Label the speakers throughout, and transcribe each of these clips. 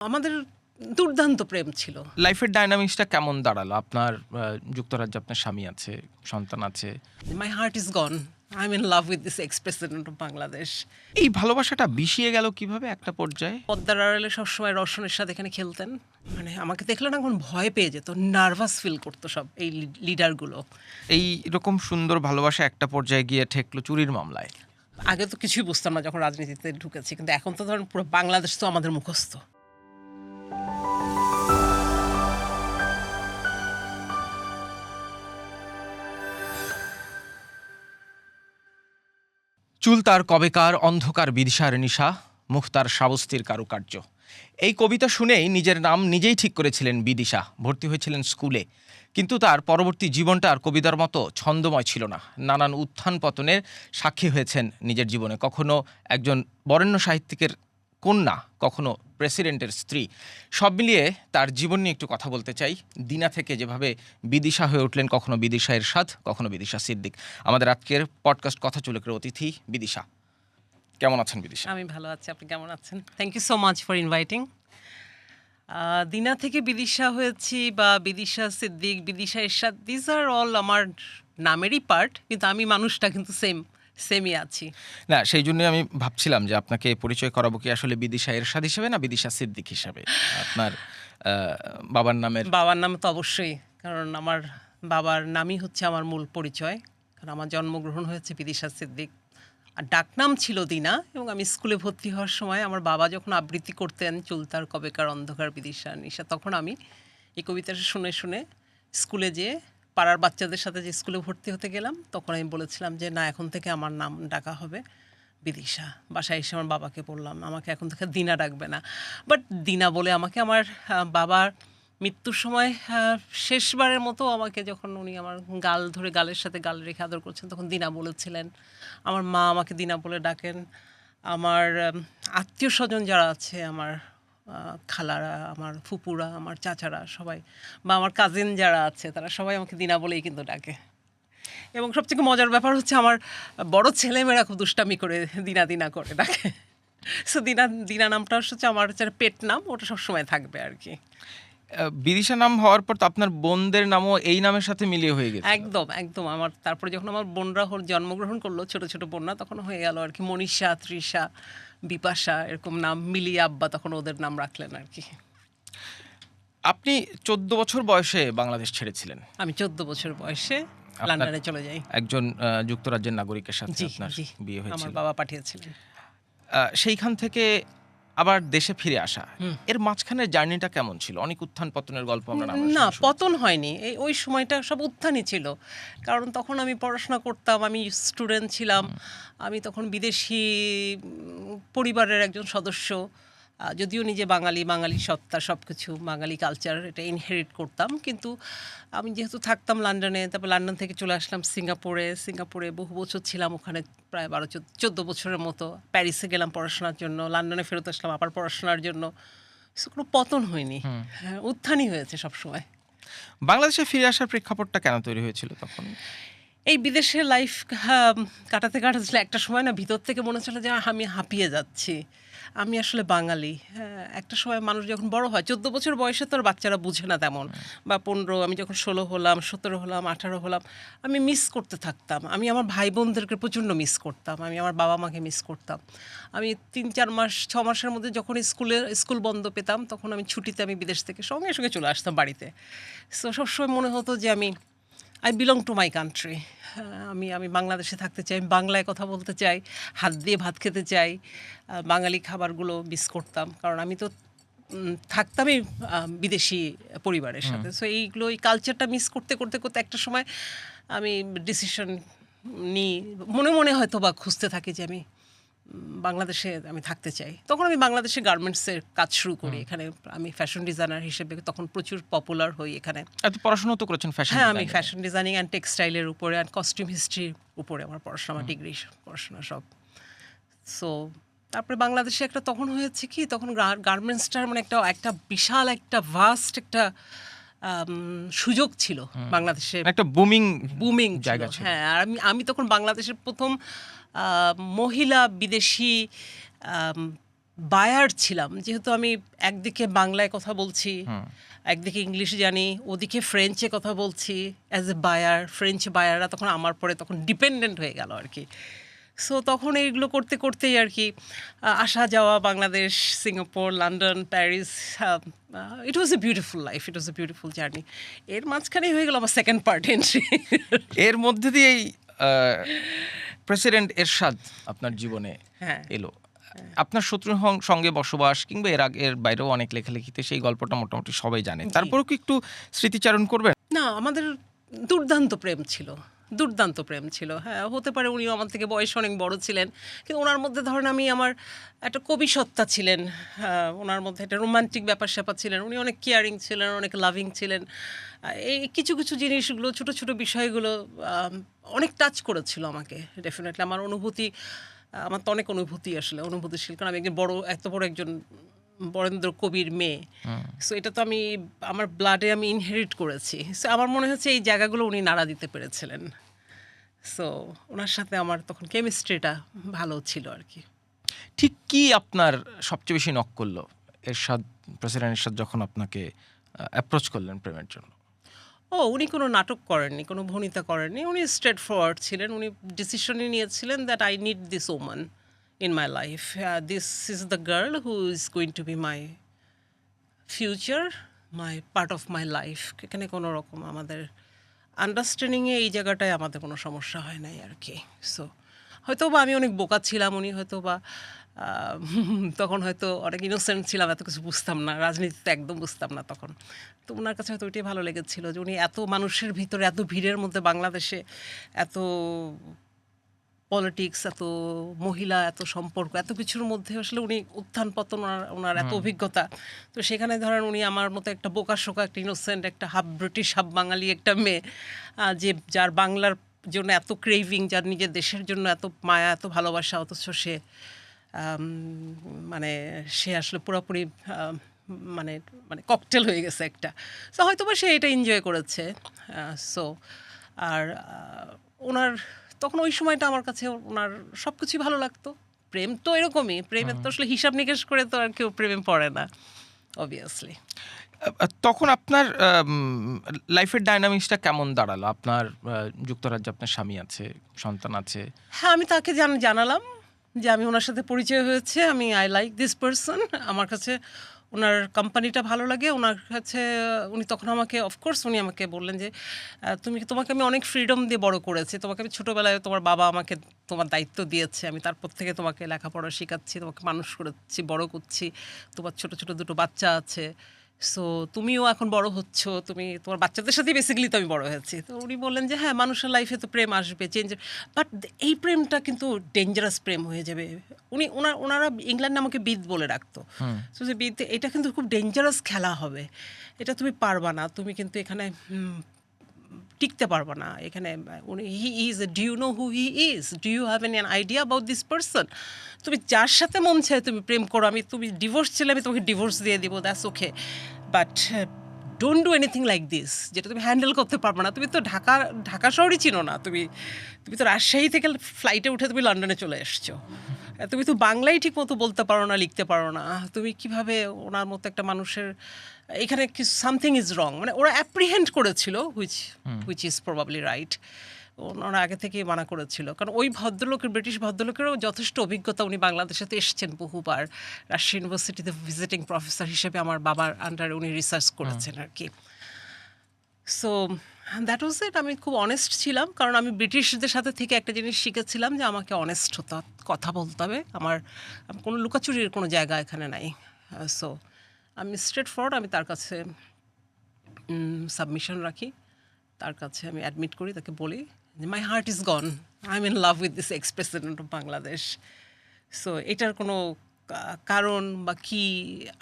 Speaker 1: আমাদের দুর্দান্ত প্রেম ছিল।
Speaker 2: লাইফের ডাইনামিক্সটা কেমন দাঁড়ালো? আপনার যুক্তরাজ্যে আপনার স্বামী আছে, সন্তান আছে।
Speaker 1: মাই heart is gone, I am in love with this ex president of Bangladesh.
Speaker 2: এই ভালোবাসাটা বিষিয়ে গেল কিভাবে একটা পর্যায়ে?
Speaker 1: পদ্মার আড়ালে সবসময় রওশনের সাথে এখানে খেলতেন। মানে আমাকে দেখলে না এখন ভয় পেয়ে যেত, নার্ভাস ফিল করতো সব এই লিডারগুলো।
Speaker 2: এই রকম সুন্দর ভালোবাসা একটা পর্যায়ে গিয়ে ঠেকলো চুরির মামলায়।
Speaker 1: আগে তো কিছুই বুঝতাম না যখন রাজনীতিতে ঢুকেছি, কিন্তু এখন তো ধরেন পুরো বাংলাদেশ তো আমাদের মুখস্থ।
Speaker 2: চুল তার কবেকার, অন্ধকার বিদিশার নিশা, মুখ তার শ্রাবস্তির কারুকার্য। এই কবিতা শুনেই নিজের নাম নিজেই ঠিক করেছিলেন বিদিশা। ভর্তি হয়েছিলেন স্কুলে, কিন্তু তার পরবর্তী জীবনটা আর কবিতার মতো ছন্দময় ছিল না। নানান উত্থান পতনের সাক্ষী হয়েছেন নিজের জীবনে। কখনো একজন বরেণ্য সাহিত্যিকের কন্যা, কখনো প্রেসিডেন্টের স্ত্রী। সব মিলিয়ে তার জীবন নিয়ে একটু কথা বলতে চাই। দিনা থেকে যেভাবে বিদিশা হয়ে উঠলেন, কখনো বিদিশা এরশাদ, কখনো বিদিশা সিদ্দিক। আমাদের আজকের পডকাস্ট কথা চুলেকের অতিথি বিদিশা। কেমন আছেন বিদিশা?
Speaker 1: আমি ভালো আছি, আপনি কেমন আছেন? Thank you so much for inviting. দিনা থেকে বিদিশা হয়েছি, বা Bidisha Siddique, Bidisha Ershad, this are all আমার নামেরই পার্ট, কিন্তু আমি মানুষটা কিন্তু সেমই আছি।
Speaker 2: না, সেই জন্যই আমি ভাবছিলাম যে আপনাকে পরিচয় করাবো কি আসলে বিদিশা এরশাদ হিসেবে না বিদিশা সিদ্দিক হিসেবে। আপনার বাবার
Speaker 1: নাম তো অবশ্যই, কারণ আমার বাবার নামই হচ্ছে আমার মূল পরিচয়। কারণ আমার জন্মগ্রহণ হয়েছে বিদিশা সিদ্দিক, আর ডাকনাম ছিল দিনা। এবং আমি স্কুলে ভর্তি হওয়ার সময় আমার বাবা যখন আবৃত্তি করতেন চুলতার কবেকার, অন্ধকার বিদিশা নিশা, তখন আমি এই কবিতাটা শুনে শুনে স্কুলে যেয়ে পাড়ার বাচ্চাদের সাথে যে স্কুলে ভর্তি হতে গেলাম, তখন আমি বলেছিলাম যে না, এখন থেকে আমার নাম ডাকা হবে বিদিশা। বাসায় এসে আমার বাবাকে বললাম আমাকে এখন থেকে দিনা ডাকবে না। বাট দিনা বলে আমাকে আমার বাবার মৃত্যুর সময় শেষবারের মতো আমাকে যখন উনি আমার গাল ধরে, গালের সাথে গাল রেখে আদর করছেন, তখন দিনা বলেছিলেন। আমার মা আমাকে দিনা বলে ডাকেন। আমার আত্মীয় স্বজন যারা আছে, আমার খালারা, আমার ফুপুরা, আমার চাচারা সবাই, বা আমার কাজিন যারা আছে, তারা সবাই আমাকে দিনা বলেই কিন্তু ডাকে। এবং সবথেকে মজার ব্যাপার হচ্ছে আমার বড় ছেলেমেয়েরা খুব দুষ্টামি করে দিনা দিনা করে ডাকে। সো দিনা নামটা হচ্ছে আমার পেট নাম, ওটা সবসময় থাকবে আর কি।
Speaker 2: বিদিশা নাম হওয়ার পর তো আপনার বোনদের নামও এই নামের সাথে মিলিয়ে হয়ে গেছে।
Speaker 1: একদম একদম। আমার তারপরে যখন আমার বোনরা জন্মগ্রহণ করলো, ছোট ছোট বোনরা, তখন হয়ে গেল আর কি মনীষা, তৃষা, বিপাশা, এরকম নাম মিলিয়ে আব্বা তখন ওদের নাম রাখলেন আর কি।
Speaker 2: আপনি 14 বছর বয়সে বাংলাদেশ ছেড়েছিলেন।
Speaker 1: আমি 14 বছর বয়সে লন্ডনে চলে যাই।
Speaker 2: একজন যুক্তরাজ্যের নাগরিকের সাথে আপনার বিয়ে হয়েছিল।
Speaker 1: আমার বাবা পাঠিয়েছিলেন।
Speaker 2: সেইখান থেকে আবার দেশে ফিরে আসা, এর মাঝখানের জার্নিটা কেমন ছিল? অনেক উত্থান পতনের গল্প আমরা
Speaker 1: না, পতন হয়নি। ওই সময়টা সব উত্থানই ছিল। কারণ তখন আমি পড়াশোনা করতাম, আমি স্টুডেন্ট ছিলাম। আমি তখন বিদেশি পরিবারের একজন সদস্য, যদিও নিজে বাঙালি, বাঙালি সত্তা, সব কিছু বাঙালি কালচার, এটা ইনহেরিট করতাম। কিন্তু আমি যেহেতু থাকতাম লন্ডনে, তারপর লন্ডন থেকে চলে আসলাম সিঙ্গাপুরে বহু বছর ছিলাম, ওখানে প্রায় 12-14 বছরের মতো। প্যারিসে গেলাম পড়াশোনার জন্য, লন্ডনে ফেরত আসলাম আবার পড়াশোনার জন্য। কোনো পতন হয়নি, হ্যাঁ, উত্থানই হয়েছে সবসময়।
Speaker 2: বাংলাদেশে ফিরে আসার প্রেক্ষাপটটা কেন তৈরি হয়েছিল তখন?
Speaker 1: এই বিদেশের লাইফ কাটাতে একটা সময় না ভিতর থেকে মনে হচ্ছিল যে আমি হাঁপিয়ে যাচ্ছি, আমি আসলে বাঙালি। হ্যাঁ, একটা সময় মানুষ যখন বড় হয়, 14 বছর বয়সে তো আর বাচ্চারা বুঝে না তেমন, বা 15, আমি যখন 16 হলাম, 17 হলাম, 18 হলাম, আমি মিস করতে থাকতাম। আমি আমার ভাই বোনদেরকে প্রচণ্ড মিস করতাম, আমি আমার বাবা মাকে মিস করতাম। আমি 3-4 মাস, 6 মাসের মধ্যে যখন স্কুল বন্ধ পেতাম, তখন আমি ছুটিতে আমি বিদেশ থেকে সঙ্গে সঙ্গে চলে আসতাম বাড়িতে। সো সবসময় মনে হতো যে I belong to my country. আমি বাংলাদেশে থাকতে চাই, আমি বাংলায় কথা বলতে চাই, হাত দিয়ে ভাত খেতে চাই, বাঙালি খাবারগুলো মিস করতাম। কারণ আমি তো থাকতামই বিদেশি পরিবারের সাথে। সো এই কালচারটা মিস করতে করতে করতে একটা সময় আমি ডিসিশন নিই, মনে মনে হয়তো বা খুঁজতে থাকি যে আমি বাংলাদেশে আমি থাকতে চাই। তখন আমি বাংলাদেশে গার্মেন্টসের কাজ শুরু করি। এখানে আমি ফ্যাশন ডিজাইনার হিসেবে তখন প্রচুর পপুলার হই এখানে।
Speaker 2: এত পড়াশোনা তো করেছেন ফ্যাশন?
Speaker 1: হ্যাঁ, আমি ফ্যাশন ডিজাইনিং অ্যান্ড টেক্সটাইলের উপরে অ্যান্ড কস্টিউম হিস্ট্রির উপরে আমার পড়াশোনা, আমার ডিগ্রি পড়াশোনা সব। সো তারপরে বাংলাদেশে একটা তখন হয়েছে কি, তখন গার্মেন্টসটার মানে একটা বিশাল একটা ভাস্ট একটা সুযোগ ছিল বাংলাদেশে,
Speaker 2: একটা বুমিং জায়গা ছিল।
Speaker 1: হ্যাঁ, আর আমি তখন বাংলাদেশের প্রথম মহিলা বিদেশি বায়ার ছিলাম, যেহেতু আমি একদিকে বাংলায় কথা বলছি, একদিকে ইংলিশ জানি, ওদিকে ফ্রেঞ্চে কথা বলছি অ্যাজ এ বায়ার। ফ্রেঞ্চ বায়াররা তখন আমার পরে তখন ডিপেন্ডেন্ট হয়ে গেল আর কি। সো তখন এইগুলো করতে করতেই আর কি আসা যাওয়া Bangladesh, Singapore, London, Paris, it was a beautiful life, it was a beautiful journey. এর মাঝখানেই হয়ে গেল আমার সেকেন্ড পার্ট এন্ট্রি।
Speaker 2: এর মধ্যে দিয়েই প্রেসিডেন্ট এরশাদ আপনার জীবনে
Speaker 1: হ্যাঁ।
Speaker 2: এলো। আপনার শত্রুর সঙ্গে বসবাস কিংবা এর বাইরেও অনেক লেখালেখিতে সেই গল্পটা মোটামুটি সবাই জানে, তারপরেও কি একটু স্মৃতিচারণ করবেন?
Speaker 1: না, আমাদের দুর্দান্ত প্রেম ছিল, দুর্দান্ত প্রেম ছিল। হ্যাঁ, হতে পারে উনিও আমার থেকে বয়স অনেক বড় ছিলেন, কিন্তু ওনার মধ্যে ধরেন আমি আমার একটা কবি সত্তা ছিলেন, ওনার মধ্যে একটা রোমান্টিক ব্যাপার স্যাপার ছিলেন, উনি অনেক কেয়ারিং ছিলেন, অনেক লাভিং ছিলেন। এই কিছু কিছু জিনিসগুলো, ছোটো ছোটো বিষয়গুলো অনেক টাচ করেছিল আমাকে। ডেফিনেটলি আমার অনুভূতি, আমার তো অনেক অনুভূতি, আসলে অনুভূতিশীল, কারণ আমি একজন এত বড় একজন বরেন্দ্র কবির মেয়ে। সো এটা তো আমি আমার ব্লাডে আমি ইনহেরিট করেছি। সো আমার মনে হচ্ছে এই জায়গাগুলো উনি নাড়া দিতে পেরেছিলেন। সো ওনার সাথে আমার তখন কেমিস্ট্রিটা ভালো ছিল আর কি।
Speaker 2: ঠিক কি আপনার সবচেয়ে বেশি নক করলো প্রেসিডেন্ট এরশাদ যখন আপনাকে অ্যাপ্রোচ করলেন প্রেমের জন্য?
Speaker 1: উনি কোনো নাটক করেননি, কোনো ভনিতা করেননি, উনি স্ট্রেট ফরওয়ার্ড ছিলেন। উনি ডিসিশনই নিয়েছিলেন that I need this Oman in my life. This is the girl who is going to be my future, my part of my life. এখানে কোনো রকম আমাদের আন্ডারস্ট্যান্ডিংয়ে এই জায়গাটায় আমাদের কোনো সমস্যা হয় নাই আর কি। সো হয়তো বা আমি অনেক বোকা ছিলাম, উনি হয়তো বা তখন হয়তো অনেক ইনোসেন্ট ছিলাম, এত কিছু বুঝতাম না, রাজনীতিতে একদম বুঝতাম না তখন। তো ওনার কাছে হয়তো ওইটাই ভালো লেগেছিল যে উনি এত মানুষের ভিতরে, এত ভিড়ের মধ্যে, বাংলাদেশে এত পলিটিক্স, এত মহিলা, এত সম্পর্ক, এত কিছুর মধ্যে আসলে উনি উত্থান পতন, ওনার এত অভিজ্ঞতা। তো সেখানে ধরেন উনি আমার মতো একটা বোকাশোকা, একটা ইনোসেন্ট, একটা হাফ ব্রিটিশ হাফ বাঙালি একটা মেয়ে, যে যার বাংলার জন্য এত ক্রেভিং, যার নিজের দেশের জন্য এত মায়া, এত ভালোবাসা, অথচ সে মানে সে আসলে পুরোপুরি মানে মানে ককটেল হয়ে গেছে একটা। সো হয়তো বা সে এটা এনজয় করেছে। সো আর ওনার তখন ওই সময়টা আমার কাছে ওনার সব কিছুই ভালো লাগতো। প্রেম তো এরকমই, প্রেমের তো আসলে হিসাব নিকেশ করে তো আর কেউ প্রেমে পড়ে না, অবভিয়াসলি।
Speaker 2: তখন আপনার লাইফের ডাইনামিক্সটা কেমন দাঁড়ালো? আপনার যুক্তরাজ্যে আপনার স্বামী আছে, সন্তান আছে।
Speaker 1: হ্যাঁ, আমি তাকে জানালাম যে আমি ওনার সাথে পরিচয় হয়েছে, আমি আই লাইক দিস পারসন, আমার কাছে ওনার কোম্পানিটা ভালো লাগে। ওনার কাছে উনি তখন আমাকে, অফকোর্স উনি আমাকে বললেন যে তোমাকে আমি অনেক ফ্রিডম দিয়ে বড় করেছি, তোমাকে আমি ছোটোবেলায় তোমার বাবা আমাকে তোমার দায়িত্ব দিয়েছে, আমি তারপর থেকে তোমাকে লেখাপড়া শেখাচ্ছি, তোমাকে মানুষ করেছি, বড় করছি, তোমার ছোটো ছোটো দুটো বাচ্চা আছে, সো তুমিও এখন বড় হচ্ছ, তোমার বাচ্চাদের সাথেই বেসিক্যালি তো আমি বড় হয়েছি। তো উনি বললেন যে হ্যাঁ, মানুষের লাইফে তো প্রেম আসবে, চেঞ্জ, বাট এই প্রেমটা কিন্তু ডেঞ্জারাস প্রেম হয়ে যাবে। ওনারা ইংল্যান্ডে আমাকে বিদ বলে রাখতো। সো যে বিদ, এটা কিন্তু খুব ডেঞ্জারাস খেলা হবে, এটা তুমি পারবা না, তুমি কিন্তু এখানে টিকতে পারবো না এখানে। He is, do you know who he is, do you have an idea about this person? তুমি যার সাথে মন চায় তুমি প্রেম করো, তুমি ডিভোর্স ছেলে, আমি তোমাকে ডিভোর্স দিয়ে দিব, that's okay, but don't do anything like this, যেটা তুমি হ্যান্ডেল করতে পারবে না। তুমি তো ঢাকা শহরই চিনো না, তুমি তো রাজশাহী থেকে ফ্লাইটে উঠে তুমি লন্ডনে চলে এসছো, তুমি তো বাংলাই ঠিক মতো বলতে পারো না, লিখতে পারো না, তুমি কিভাবে ওনার মতো একটা মানুষের এখানে সামথিং ইজ রং, মানে ওরা অ্যাপ্রিহেন্ড করেছিল, হুইচ ইজ প্রবাবলি রাইট। ওনারা আগে থেকেই মানা করেছিল, কারণ ওই ভদ্রলোকের, ব্রিটিশ ভদ্রলোকেরও যথেষ্ট অভিজ্ঞতা, উনি বাংলাদেশেতে এসেছেন বহুবার, রাজশাহী ইউনিভার্সিটিতে ভিজিটিং প্রফেসর হিসেবে আমার বাবার আন্ডারে উনি রিসার্চ করেছেন আর কি। সো দ্যাট ওয়াজ ইট। আমি খুব অনেস্ট ছিলাম, কারণ আমি ব্রিটিশদের সাথে থেকে একটা জিনিস শিখেছিলাম যে আমাকে অনেস্ট হতে, কথা বলতে হবে, আমার কোনো লুকাচুরির কোনো জায়গা এখানে নাই। সো আমি স্ট্রেট ফরওয়ার্ড, আমি তার কাছে সাবমিশন রাখি, তার কাছে আমি অ্যাডমিট করি, তাকে বলি যে my heart is gone, I am in love with this ex president of Bangladesh. So এটার কোনো কারণ বা কি,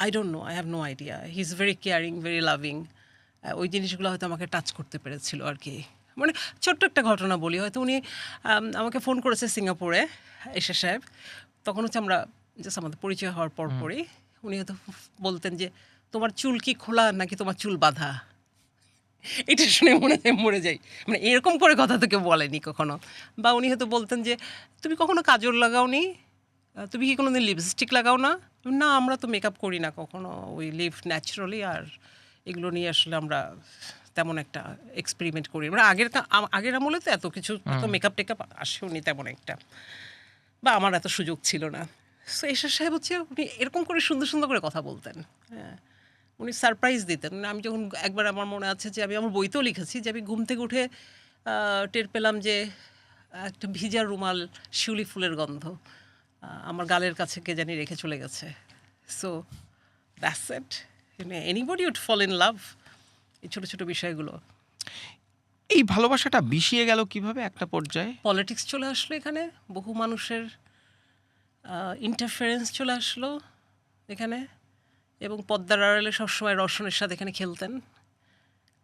Speaker 1: I don't know, I have no idea. He is very caring, very loving. ওই জিনিসগুলো হয়তো আমাকে টাচ করতে পেরেছিল আর কি। মানে ছোট্ট একটা ঘটনা বলি, হয়তো উনি আমাকে ফোন করেছে সিঙ্গাপুরে, এশা সাহেব, তখন হচ্ছে আমরা জাস্ট আমাদের পরিচয় হওয়ার পরই উনি হয়তো বলতেন যে তোমার চুল কি খোলা নাকি তোমার চুল বাঁধা? এটা শুনে মরে যাই, মানে এরকম করে কথা তো কেউ বলেনি কখনো। বা উনি হয়তো বলতেন যে তুমি কখনো কাজল লাগাওনি, তুমি কি কোনোদিন লিপস্টিক লাগাও না? না, আমরা তো মেকআপ করি না কখনো, উই লিভ ন্যাচারালি। আর এগুলো নিয়ে আসলে আমরা তেমন একটা এক্সপেরিমেন্ট করি না। মানে আগের আমলে তো এত কিছু, এত মেকআপ টেকআপ আসেওনি তেমন একটা, বা আমার এত সুযোগ ছিল না। সো এরশাদ সাহেব হচ্ছে উনি এরকম করে সুন্দর সুন্দর করে কথা বলতেন। হ্যাঁ, উনি সারপ্রাইজ দিতেন। মানে আমি যখন একবার, আমার মনে আছে যে আমি আমার বইতেও লিখেছি যে আমি ঘুম থেকে উঠে টের পেলাম যে একটা ভিজা রুমাল, শিউলি ফুলের গন্ধ আমার গালের কাছে কে জানি রেখে চলে গেছে। So that's it, anybody would fall in love, এই ছোটো ছোটো বিষয়গুলো।
Speaker 2: এই ভালোবাসাটা বিষিয়ে গেল কিভাবে একটা পর্যায়ে?
Speaker 1: পলিটিক্স চলে আসলো এখানে, বহু মানুষের ইন্টারফারেন্স চলে আসলো এখানে, এবং পদ্মার আড়ালে সবসময় রওশনের সাথে এখানে খেলতেন।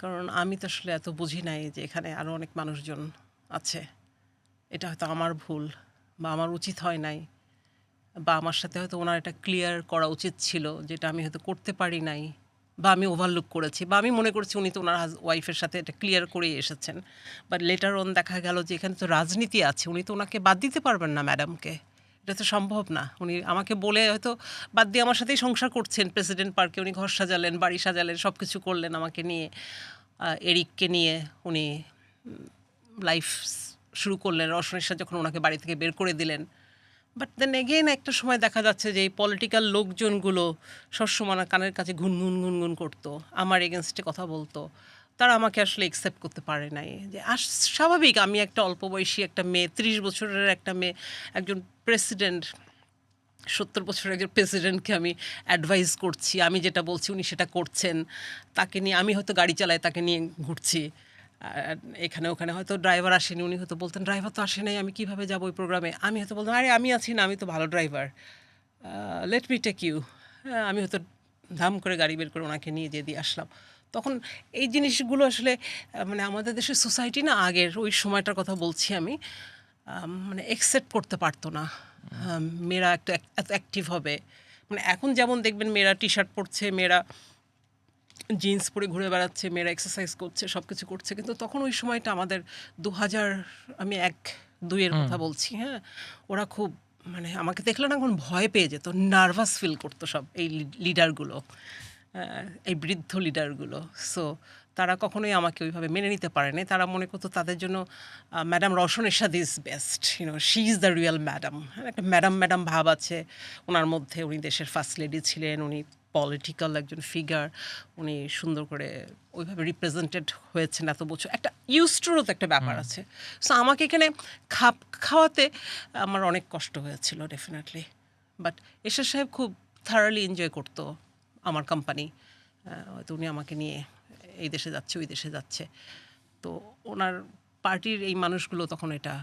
Speaker 1: কারণ আমি তো আসলে এত বুঝি নাই যে এখানে আরও অনেক মানুষজন আছে। এটা হয়তো আমার ভুল, বা আমার উচিত হয় নাই, বা আমার সাথে হয়তো ওনার এটা ক্লিয়ার করা উচিত ছিল, যেটা আমি হয়তো করতে পারি নাই, বা আমি ওভারলুক করেছি, বা আমি মনে করছি উনি তো ওনার ওয়াইফের সাথে এটা ক্লিয়ার করেই এসেছেন। বাট লেটার অন দেখা গেল যে এখানে তো রাজনীতি আছে, উনি তো ওনাকে বাদ দিতে পারবেন না ম্যাডামকে, এটা তো সম্ভব না। উনি আমাকে বলে হয়তো বাদ দিয়ে আমার সাথেই সংসার করছেন প্রেসিডেন্ট পার্কে, উনি ঘর সাজালেন, বাড়ি সাজালেন, সব কিছু করলেন আমাকে নিয়ে, এরিককে নিয়ে উনি লাইফ শুরু করলেন। রওশনের সাথে যখন ওনাকে বাড়ি থেকে বের করে দিলেন, বাট দেন এগেইন একটা সময় দেখা যাচ্ছে যে এই পলিটিক্যাল লোকজনগুলো সবসময় আমার কানের কাছে ঘুনঘুন ঘুনঘুন করতো, আমার এগেনস্টে কথা বলতো। তারা আমাকে আসলে একসেপ্ট করতে পারে নাই। যে স্বাভাবিক, আমি একটা অল্প বয়সী একটা মেয়ে, 30 বছরের একটা মেয়ে, একজন প্রেসিডেন্ট, 70 বছরের একজন প্রেসিডেন্টকে আমি অ্যাডভাইস করছি, আমি যেটা বলছি উনি সেটা করছেন, তাকে নিয়ে আমি হয়তো গাড়ি চালাই, তাকে নিয়ে ঘুরছি। আর এখানে ওখানে হয়তো ড্রাইভার আসেনি, উনি হয়তো বলতেন ড্রাইভার তো আসে নাই, আমি কীভাবে যাবো ওই প্রোগ্রামে। আমি হয়তো বলতাম আরে আমি আছি না, আমি তো ভালো driver, let me take you. আমি হয়তো ধাম করে গাড়ি বের করে ওনাকে নিয়ে যেয়ে দিয়ে আসলাম। তখন এই জিনিসগুলো আসলে মানে আমাদের দেশের সোসাইটি না, আগের ওই সময়টার কথা বলছি আমি, মানে একসেপ্ট করতে পারতো না মেয়েরা একটু এত অ্যাক্টিভ হবে। মানে এখন যেমন দেখবেন মেয়েরা টি শার্ট পরছে, মেয়েরা জিন্স পরে ঘুরে বেড়াচ্ছে, মেয়েরা এক্সারসাইজ করছে, সব কিছু করছে, কিন্তু তখন ওই সময়টা আমাদের 2000, আমি 1-2 কথা বলছি, হ্যাঁ, ওরা খুব মানে আমাকে দেখলে না এখন ভয় পেয়ে যেত, নার্ভাস ফিল করতো সব এই লিডারগুলো, এই বৃদ্ধ লিডারগুলো। সো তারা কখনোই আমাকে ওইভাবে মেনে নিতে পারেনি। তারা মনে করতো তাদের জন্য madam Roushan Ershad is best, she is the real madam. একটা ম্যাডাম ম্যাডাম ভাব আছে ওনার মধ্যে। উনি দেশের ফার্স্ট লেডি ছিলেন, উনি পলিটিক্যাল একজন ফিগার, উনি সুন্দর করে ওইভাবে রিপ্রেজেন্টেড হয়েছেন এত বছর, একটা ইউস্ট্রোরও তো একটা ব্যাপার আছে। সো আমাকে এখানে খাওয়াতে আমার অনেক কষ্ট হয়েছিল ডেফিনেটলি। বাট এরশাদ সাহেব খুব থারালি এনজয় করতো আমার কোম্পানি। হয়তো উনি আমাকে নিয়ে এই দেশে যাচ্ছে, ওই দেশে যাচ্ছে, তো ওনার পার্টির এই মানুষগুলো তখন এটা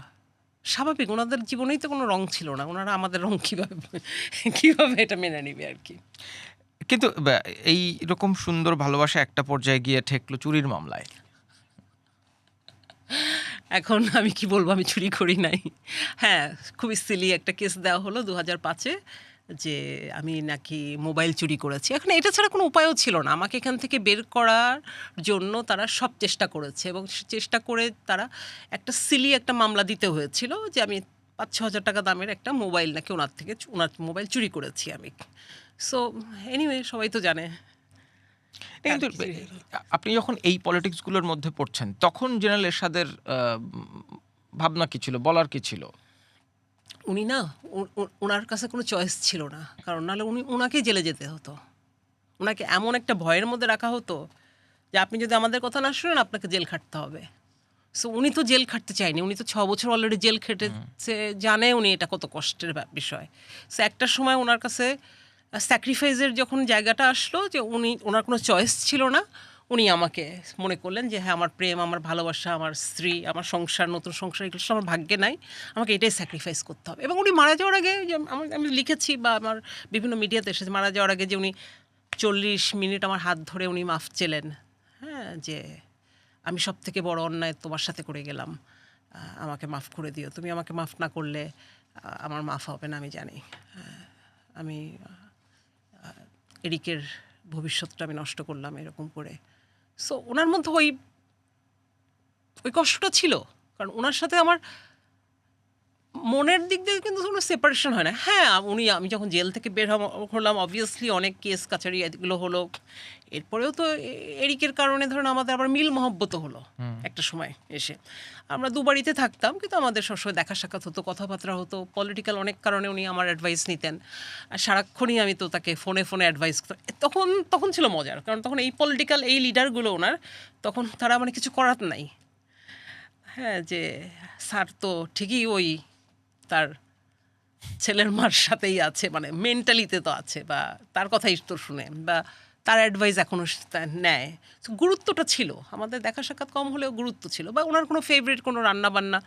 Speaker 1: স্বাভাবিক, ওনাদের জীবনেই তো কোনো রং ছিল না, ওনারা আমাদের রং কীভাবে এটা মেনে নিবে আর কি।
Speaker 2: কিন্তু এই রকম সুন্দর ভালোবাসা একটা পর্যায়ে গিয়ে ঠেকলো চুরির মামলায়।
Speaker 1: এখন আমি কি বলবো, আমি চুরি করি নাই। হ্যাঁ, খুবই সিলি একটা কেস দেওয়া হলো 2005-এ, যে আমি নাকি মোবাইল চুরি করেছি। এখন এটা ছাড়া কোনো উপায়ও ছিল না, আমাকে এখান থেকে বের করার জন্য তারা সব চেষ্টা করেছে, এবং চেষ্টা করে তারা একটা সিলি একটা মামলা দিতে হয়েছিল যে আমি 5-6 হাজার টাকা দামের একটা মোবাইল নাকি ওনার মোবাইল চুরি করেছি আমি। সো এনিওয়ে, সবাই তো জানে।
Speaker 2: কিন্তু আপনি যখন এই পলিটিক্সগুলোর মধ্যে পড়ছেন, তখন জেনারেল এরশাদের ভাবনা কি ছিল, বলার কি ছিল?
Speaker 1: উনি না, ওনার কাছে কোনো চয়েস ছিল না, কারণ নাহলে ওনাকেই জেলে যেতে হতো। ওনাকে এমন একটা ভয়ের মধ্যে রাখা হতো যে আপনি যদি আমাদের কথা না শুনেন আপনাকে জেল খাটতে হবে। সো উনি তো জেল খাটতে চায়নি, উনি তো 6 বছর অলরেডি জেল খেটেছে, জানে উনি এটা কত কষ্টের বিষয়। সো একটা সময় ওনার কাছে স্যাক্রিফাইসের যখন জায়গাটা আসলো, যে ওনার কোনো চয়েস ছিল না, উনি আমাকে মনে করলেন যে হ্যাঁ, আমার প্রেম, আমার ভালোবাসা, আমার স্ত্রী, আমার সংসার, নতুন সংসার, এগুলো আমার ভাগ্যে নাই, আমাকে এটাই স্যাক্রিফাইস করতে হবে। এবং উনি মারা যাওয়ার আগে, যে আমি লিখেছি বা আমার বিভিন্ন মিডিয়াতে এসেছে, মারা যাওয়ার আগে যে উনি 40 মিনিট আমার হাত ধরে উনি মাফ চেলেন, হ্যাঁ, যে আমি সব থেকে বড় অন্যায় তোমার সাথে করে গেলাম, আমাকে মাফ করে দিও, তুমি আমাকে মাফ না করলে আমার মাফ হবে না, আমি জানি। আমি এরিকের ভবিষ্যৎটা আমি নষ্ট করলাম এরকম করে। সো ওনার মধ্যে ওই কষ্টটা ছিল, কারণ ওনার সাথে আমার মনের দিক দিয়ে কিন্তু কোনো সেপারেশন হয় না। হ্যাঁ, আমি যখন জেল থেকে বের হলাম অবভিয়াসলি অনেক কেস কাছারি এগুলো হলো। এরপরেও তো এরিকের কারণে ধরুন আমাদের আবার মিল মহব্বত হলো একটা সময় এসে। আমরা দুবাড়িতে থাকতাম কিন্তু আমাদের সবসময় দেখা সাক্ষাৎ হতো, কথাবার্তা হতো। পলিটিক্যাল অনেক কারণে উনি আমার অ্যাডভাইস নিতেন। আর সারাক্ষণই আমি তো তাকে ফোনে ফোনে অ্যাডভাইস তখন তখন ছিল মজার, কারণ তখন এই পলিটিক্যাল এই লিডারগুলো ওনার তখন তারা মানে কিছু করার নাই। হ্যাঁ, যে স্যার তো ঠিকই ওই তার ছেলের মার সাথেই আছে, মানে মেন্টালিতে তো আছে, বা তার কথাই তো শুনে, বা তার অ্যাডভাইস এখনও নেয়। So, গুরুত্বটা ছিল, আমাদের দেখা সাক্ষাৎ কম হলেও গুরুত্ব ছিল। বা ওনার কোনো ফেভারিট কোনো রান্না বান্না,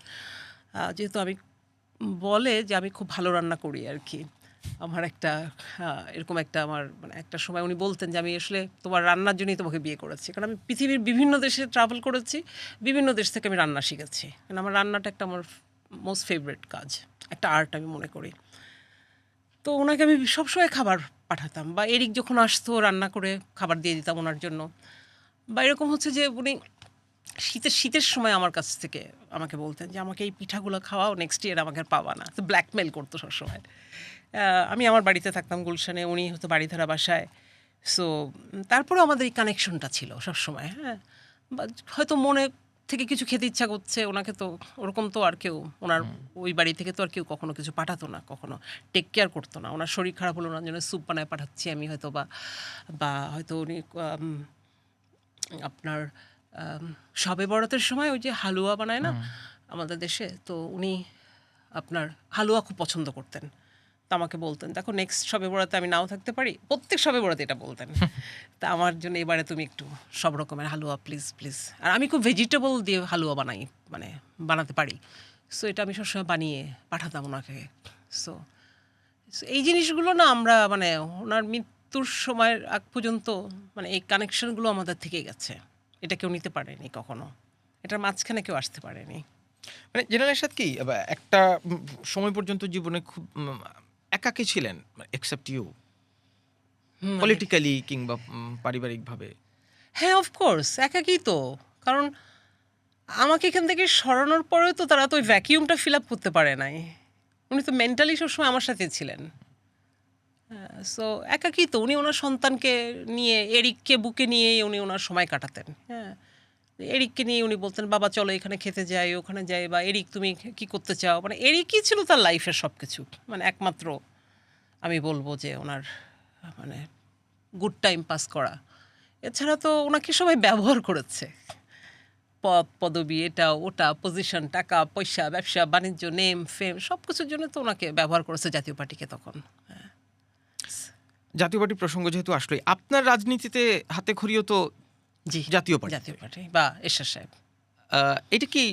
Speaker 1: যেহেতু আমি বলে যে আমি খুব ভালো রান্না করি আর কি। আমার একটা এরকম একটা আমার মানে একটা সময় উনি বলতেন যে আমি আসলে তোমার রান্নার জন্যই তোমাকে বিয়ে করেছি, কারণ আমি পৃথিবীর বিভিন্ন দেশে ট্রাভেল করেছি, বিভিন্ন দেশ থেকে আমি রান্না শিখেছি। কারণ আমার রান্নাটা একটা আমার মোস্ট ফেভারিট কাজ, একটা আর্ট আমি মনে করি। তো ওনাকে আমি সবসময় খাবার পাঠাতাম, বা এরিক যখন আসতো রান্না করে খাবার দিয়ে দিতাম ওনার জন্য। বা এরকম হচ্ছে যে উনি শীতের সময় আমার কাছ থেকে আমাকে বলতেন যে আমাকে এই পিঠাগুলো খাওয়াও, নেক্সট ইয়ার আমাকে আর পাওয়া না। তো ব্ল্যাকমেল করতো সবসময়। আমি আমার বাড়িতে থাকতাম গুলশানে, উনি হয়তো বাড়িধারা বাসায়। সো তারপরেও আমাদের এই কানেকশনটা ছিল সবসময়। হ্যাঁ, বা হয়তো মনে থেকে কিছু খেতে ইচ্ছা করছে, ওনাকে তো ওরকম তো আর কেউ ওনার ওই বাড়ি থেকে তো আর কেউ কখনো কিছু পাঠাতো না, কখনো টেক কেয়ার করতো না। ওনার শরীর খারাপ হলো, ওনার জন্য স্যুপ বানায় পাঠাচ্ছি আমি হয়তো, বা হয়তো উনি আপনার শবে বরাতের সময় ওই যে হালুয়া বানায় না আমাদের দেশে, তো উনি আপনার হালুয়া খুব পছন্দ করতেন। তো আমাকে বলতেন দেখো নেক্সট শবে বরাতে আমি নাও থাকতে পারি, প্রত্যেক শবে বরাতে এটা বলতেন। তা আমার জন্য এবারে তুমি একটু সব রকমের হালুয়া প্লিজ প্লিজ। আর আমি খুব ভেজিটেবল দিয়ে হালুয়া বানাই, মানে বানাতে পারি। সো এটা আমি সবসময় বানিয়ে পাঠাতাম ওনাকে। সো এই জিনিসগুলো না আমরা মানে ওনার মৃত্যুর সময়ের আগ পর্যন্ত মানে এই কানেকশনগুলো আমাদের থেকে গেছে। এটা কেউ নিতে পারেনি কখনো, এটার মাঝখানে কেউ আসতে পারেনি।
Speaker 2: মানে জেনারেল এরশাদ কি একটা সময় পর্যন্ত জীবনে খুব একাকী ছিলেন, এক্সেপ্ট ইউ,
Speaker 1: মানে
Speaker 2: পলিটিক্যালি কিংবা পারিবারিকভাবে?
Speaker 1: হ্যাঁ, অফকোর্স একাকই তো। কারণ আমাকে এখান থেকে সরানোর পরেও তো তারা তো ওই ভ্যাকিউমটা ফিল আপ করতে পারে নাই। উনি তো মেন্টালি সবসময় আমার সাথে ছিলেন। সো একাকই তো। উনি ওনার সন্তানকে নিয়ে, এরিককে বুকে নিয়েই উনি ওনার সময় কাটাতেন। হ্যাঁ, এরিককে নিয়ে উনি বলতেন বাবা চলো এখানে খেতে যাই, ওখানে যাই, বা এরিক তুমি কি করতে চাও। মানে এরিকই ছিল তার লাইফের সব কিছু, মানে একমাত্র আমি বলবো যে ওনার মানে গুড টাইম পাস করা। এছাড়া তো ওনাকে সবাই ব্যবহার করেছে, পদ পদবি, এটা ওটা, পজিশন, টাকা পয়সা, ব্যবসা বাণিজ্য, নেম ফেম, সব কিছুর জন্য তো ওনাকে ব্যবহার করেছে জাতীয় পার্টিকে তখন।
Speaker 2: জাতীয় পার্টি প্রসঙ্গ যেহেতু আসলোই, আপনার রাজনীতিতে হাতে খড়িও তো
Speaker 1: জি,
Speaker 2: জাতীয় পার্টি।
Speaker 1: জাতীয় পার্টি বা এরশাদ সাহেব।
Speaker 2: এটা কি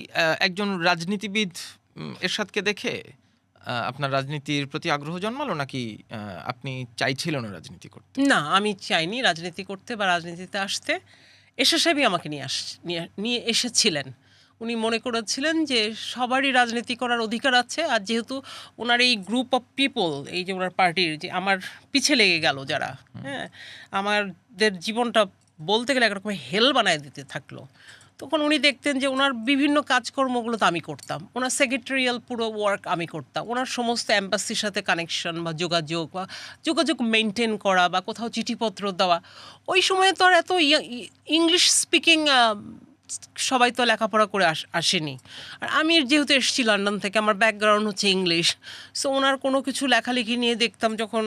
Speaker 2: একজন রাজনীতিবিদ এরশাদকে দেখে আপনার রাজনীতির প্রতি আগ্রহ জন্মালো, নাকি আপনি চাইছিলেন না রাজনীতি করতে?
Speaker 1: না, আমি চাইনি রাজনীতি করতে বা রাজনীতিতে আসতে। এরশাদ সাহেবই আমাকে নিয়ে এসেছিলেন। উনি মনে করেছিলেন যে সবারই রাজনীতি করার অধিকার আছে, আর যেহেতু ওনার এই গ্রুপ অফ পিপল, এই যে ওনার পার্টির যে আমার পিছে লেগে গেল যারা, হ্যাঁ, আমাদের জীবনটা বলতে গেলে একরকম হেল বানায় দিতে থাকলো, তখন উনি দেখতেন যে ওনার বিভিন্ন কাজকর্মগুলো তো আমি করতাম, ওনার সেক্রেটারিয়াল পুরো ওয়ার্ক আমি করতাম, ওনার সমস্ত অ্যাম্বাসির সাথে কানেকশন বা যোগাযোগ মেনটেন করা, বা কোথাও চিঠিপত্র দেওয়া। ওই সময়ে তো আর এত ইংলিশ স্পিকিং সবাই তো লেখাপড়া করে আসেনি। আর আমি যেহেতু এসেছি লন্ডন থেকে, আমার ব্যাকগ্রাউন্ড হচ্ছে ইংলিশ। সো ওনার কোনো কিছু লেখালেখি নিয়ে দেখতাম যখন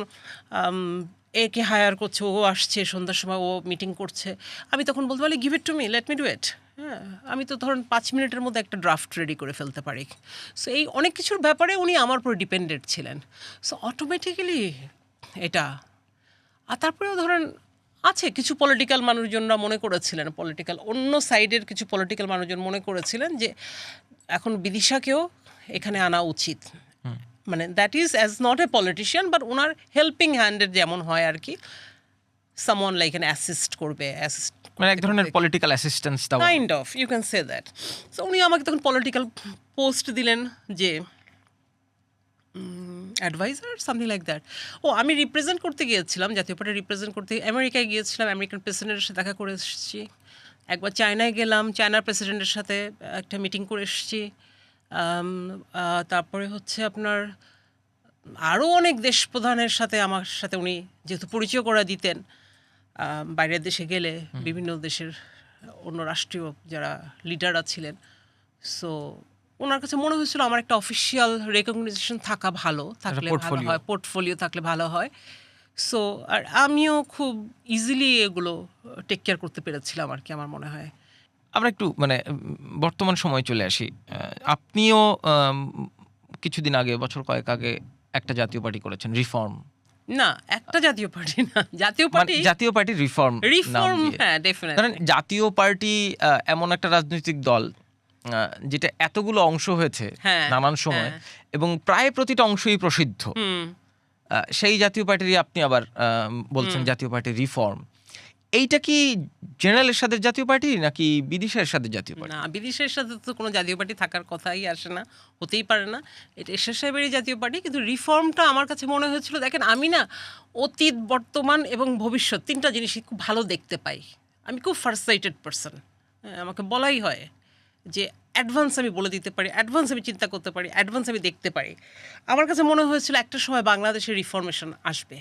Speaker 1: একে হায়ার করছে, ও আসছে সন্ধ্যার সময়, ও মিটিং করছে, আমি তখন বলতে পারি give it to me, let me do it. হ্যাঁ, আমি তো ধরুন 5 মিনিটের মধ্যে একটা ড্রাফট রেডি করে ফেলতে পারি। সো এই অনেক কিছুর ব্যাপারে উনি আমার উপর ডিপেন্ডেন্ট ছিলেন। সো অটোমেটিক্যালি এটা। আর তারপরেও ধরেন আছে কিছু পলিটিক্যাল মানুষজনরা মনে করেছিলেন, অন্য সাইডের কিছু পলিটিক্যাল মানুষজন মনে করেছিলেন যে এখন বিদিশাকেও এখানে আনা উচিত। মানে that is as not a politician, but ওনার হেল্পিং হ্যান্ডের যেমন হয় আর কি, সামওয়ান লাইক এন অ্যাসিস্ট করবে,
Speaker 2: মানে এক ধরনের পলিটিক্যাল অ্যাসিস্ট্যান্স দেওয়া।
Speaker 1: Kind of, you can say that. So উনি আমাকে তখন পলিটিক্যাল পোস্ট দিলেন, যে অ্যাডভাইজার সামথিং লাইক দ্যাট। ও আমি রিপ্রেজেন্ট করতে গিয়েছিলাম, জাতীয় পার্টি রিপ্রেজেন্ট করতে আমেরিকায় গিয়েছিলাম, আমেরিকান প্রেসিডেন্টের সাথে দেখা করে এসেছি। একবার চায়নায় গেলাম, চায়নার প্রেসিডেন্টের সাথে একটা মিটিং করে এসেছি। তারপরে হচ্ছে আপনার আরও অনেক দেশ প্রধানের সাথে আমার সাথে উনি যেহেতু পরিচয় করে দিতেন, বাইরের দেশে গেলে বিভিন্ন দেশের অন্য রাষ্ট্রীয় যারা লিডাররা ছিলেন, সো ওনার কাছে মনে হয়েছিল আমার একটা অফিসিয়াল রেকগনাইজেশন থাকা ভালো, থাকলে ভালো
Speaker 2: portfolio।
Speaker 1: হয়, পোর্টফোলিও থাকলে ভালো হয়। সো আর আমিও খুব ইজিলি এগুলো টেক কেয়ার করতে পেরেছিলাম আর কি, আমার মনে হয়।
Speaker 2: আমরা একটু মানে বর্তমান সময়ে চলে আসি। আপনিও কিছুদিন আগে, বছর কয়েক আগে একটা জাতীয় পার্টি করেছেন, রিফর্ম।
Speaker 1: না, একটা জাতীয় পার্টি না, জাতীয়
Speaker 2: মানে
Speaker 1: পার্টি,
Speaker 2: জাতীয় পার্টি রিফর্ম
Speaker 1: রিফর্ম, হ্যাঁ ডেফিনেটলি।
Speaker 2: কারণ জাতীয় পার্টি এমন একটা রাজনৈতিক দল যেটা এতগুলো অংশ হয়েছে
Speaker 1: হ্যাঁ,
Speaker 2: নানান সময়,
Speaker 1: হ্যাঁ।
Speaker 2: এবং প্রায় প্রতিটা অংশই প্রসিদ্ধ। সেই জাতীয় পার্টিরই আপনি আবার বলছেন জাতীয় পার্টি রিফর্ম। এইটা কি জেনারেল এরশাদের জাতীয় পার্টি নাকি বিদিশা এরশাদের জাতীয় পার্টি?
Speaker 1: না, বিদেশের সাথে তো কোনো জাতীয় পার্টি থাকার কথাই আসে না, হতেই পারে না। এটা এরশাদ সাহেবেরই জাতীয় পার্টি। কিন্তু রিফর্মটা আমার কাছে মনে হয়েছিল, দেখেন আমি না অতীত, বর্তমান এবং ভবিষ্যৎ তিনটা জিনিসই খুব ভালো দেখতে পাই। আমি খুব ফার্স্টসাইটেড পারসন, আমাকে বলাই হয় যে অ্যাডভান্স আমি বলে দিতে পারি, অ্যাডভান্স আমি চিন্তা করতে পারি, অ্যাডভান্স আমি দেখতে পারি। আমার কাছে মনে হয়েছিল একটা সময় বাংলাদেশে রিফরমেশন আসবে।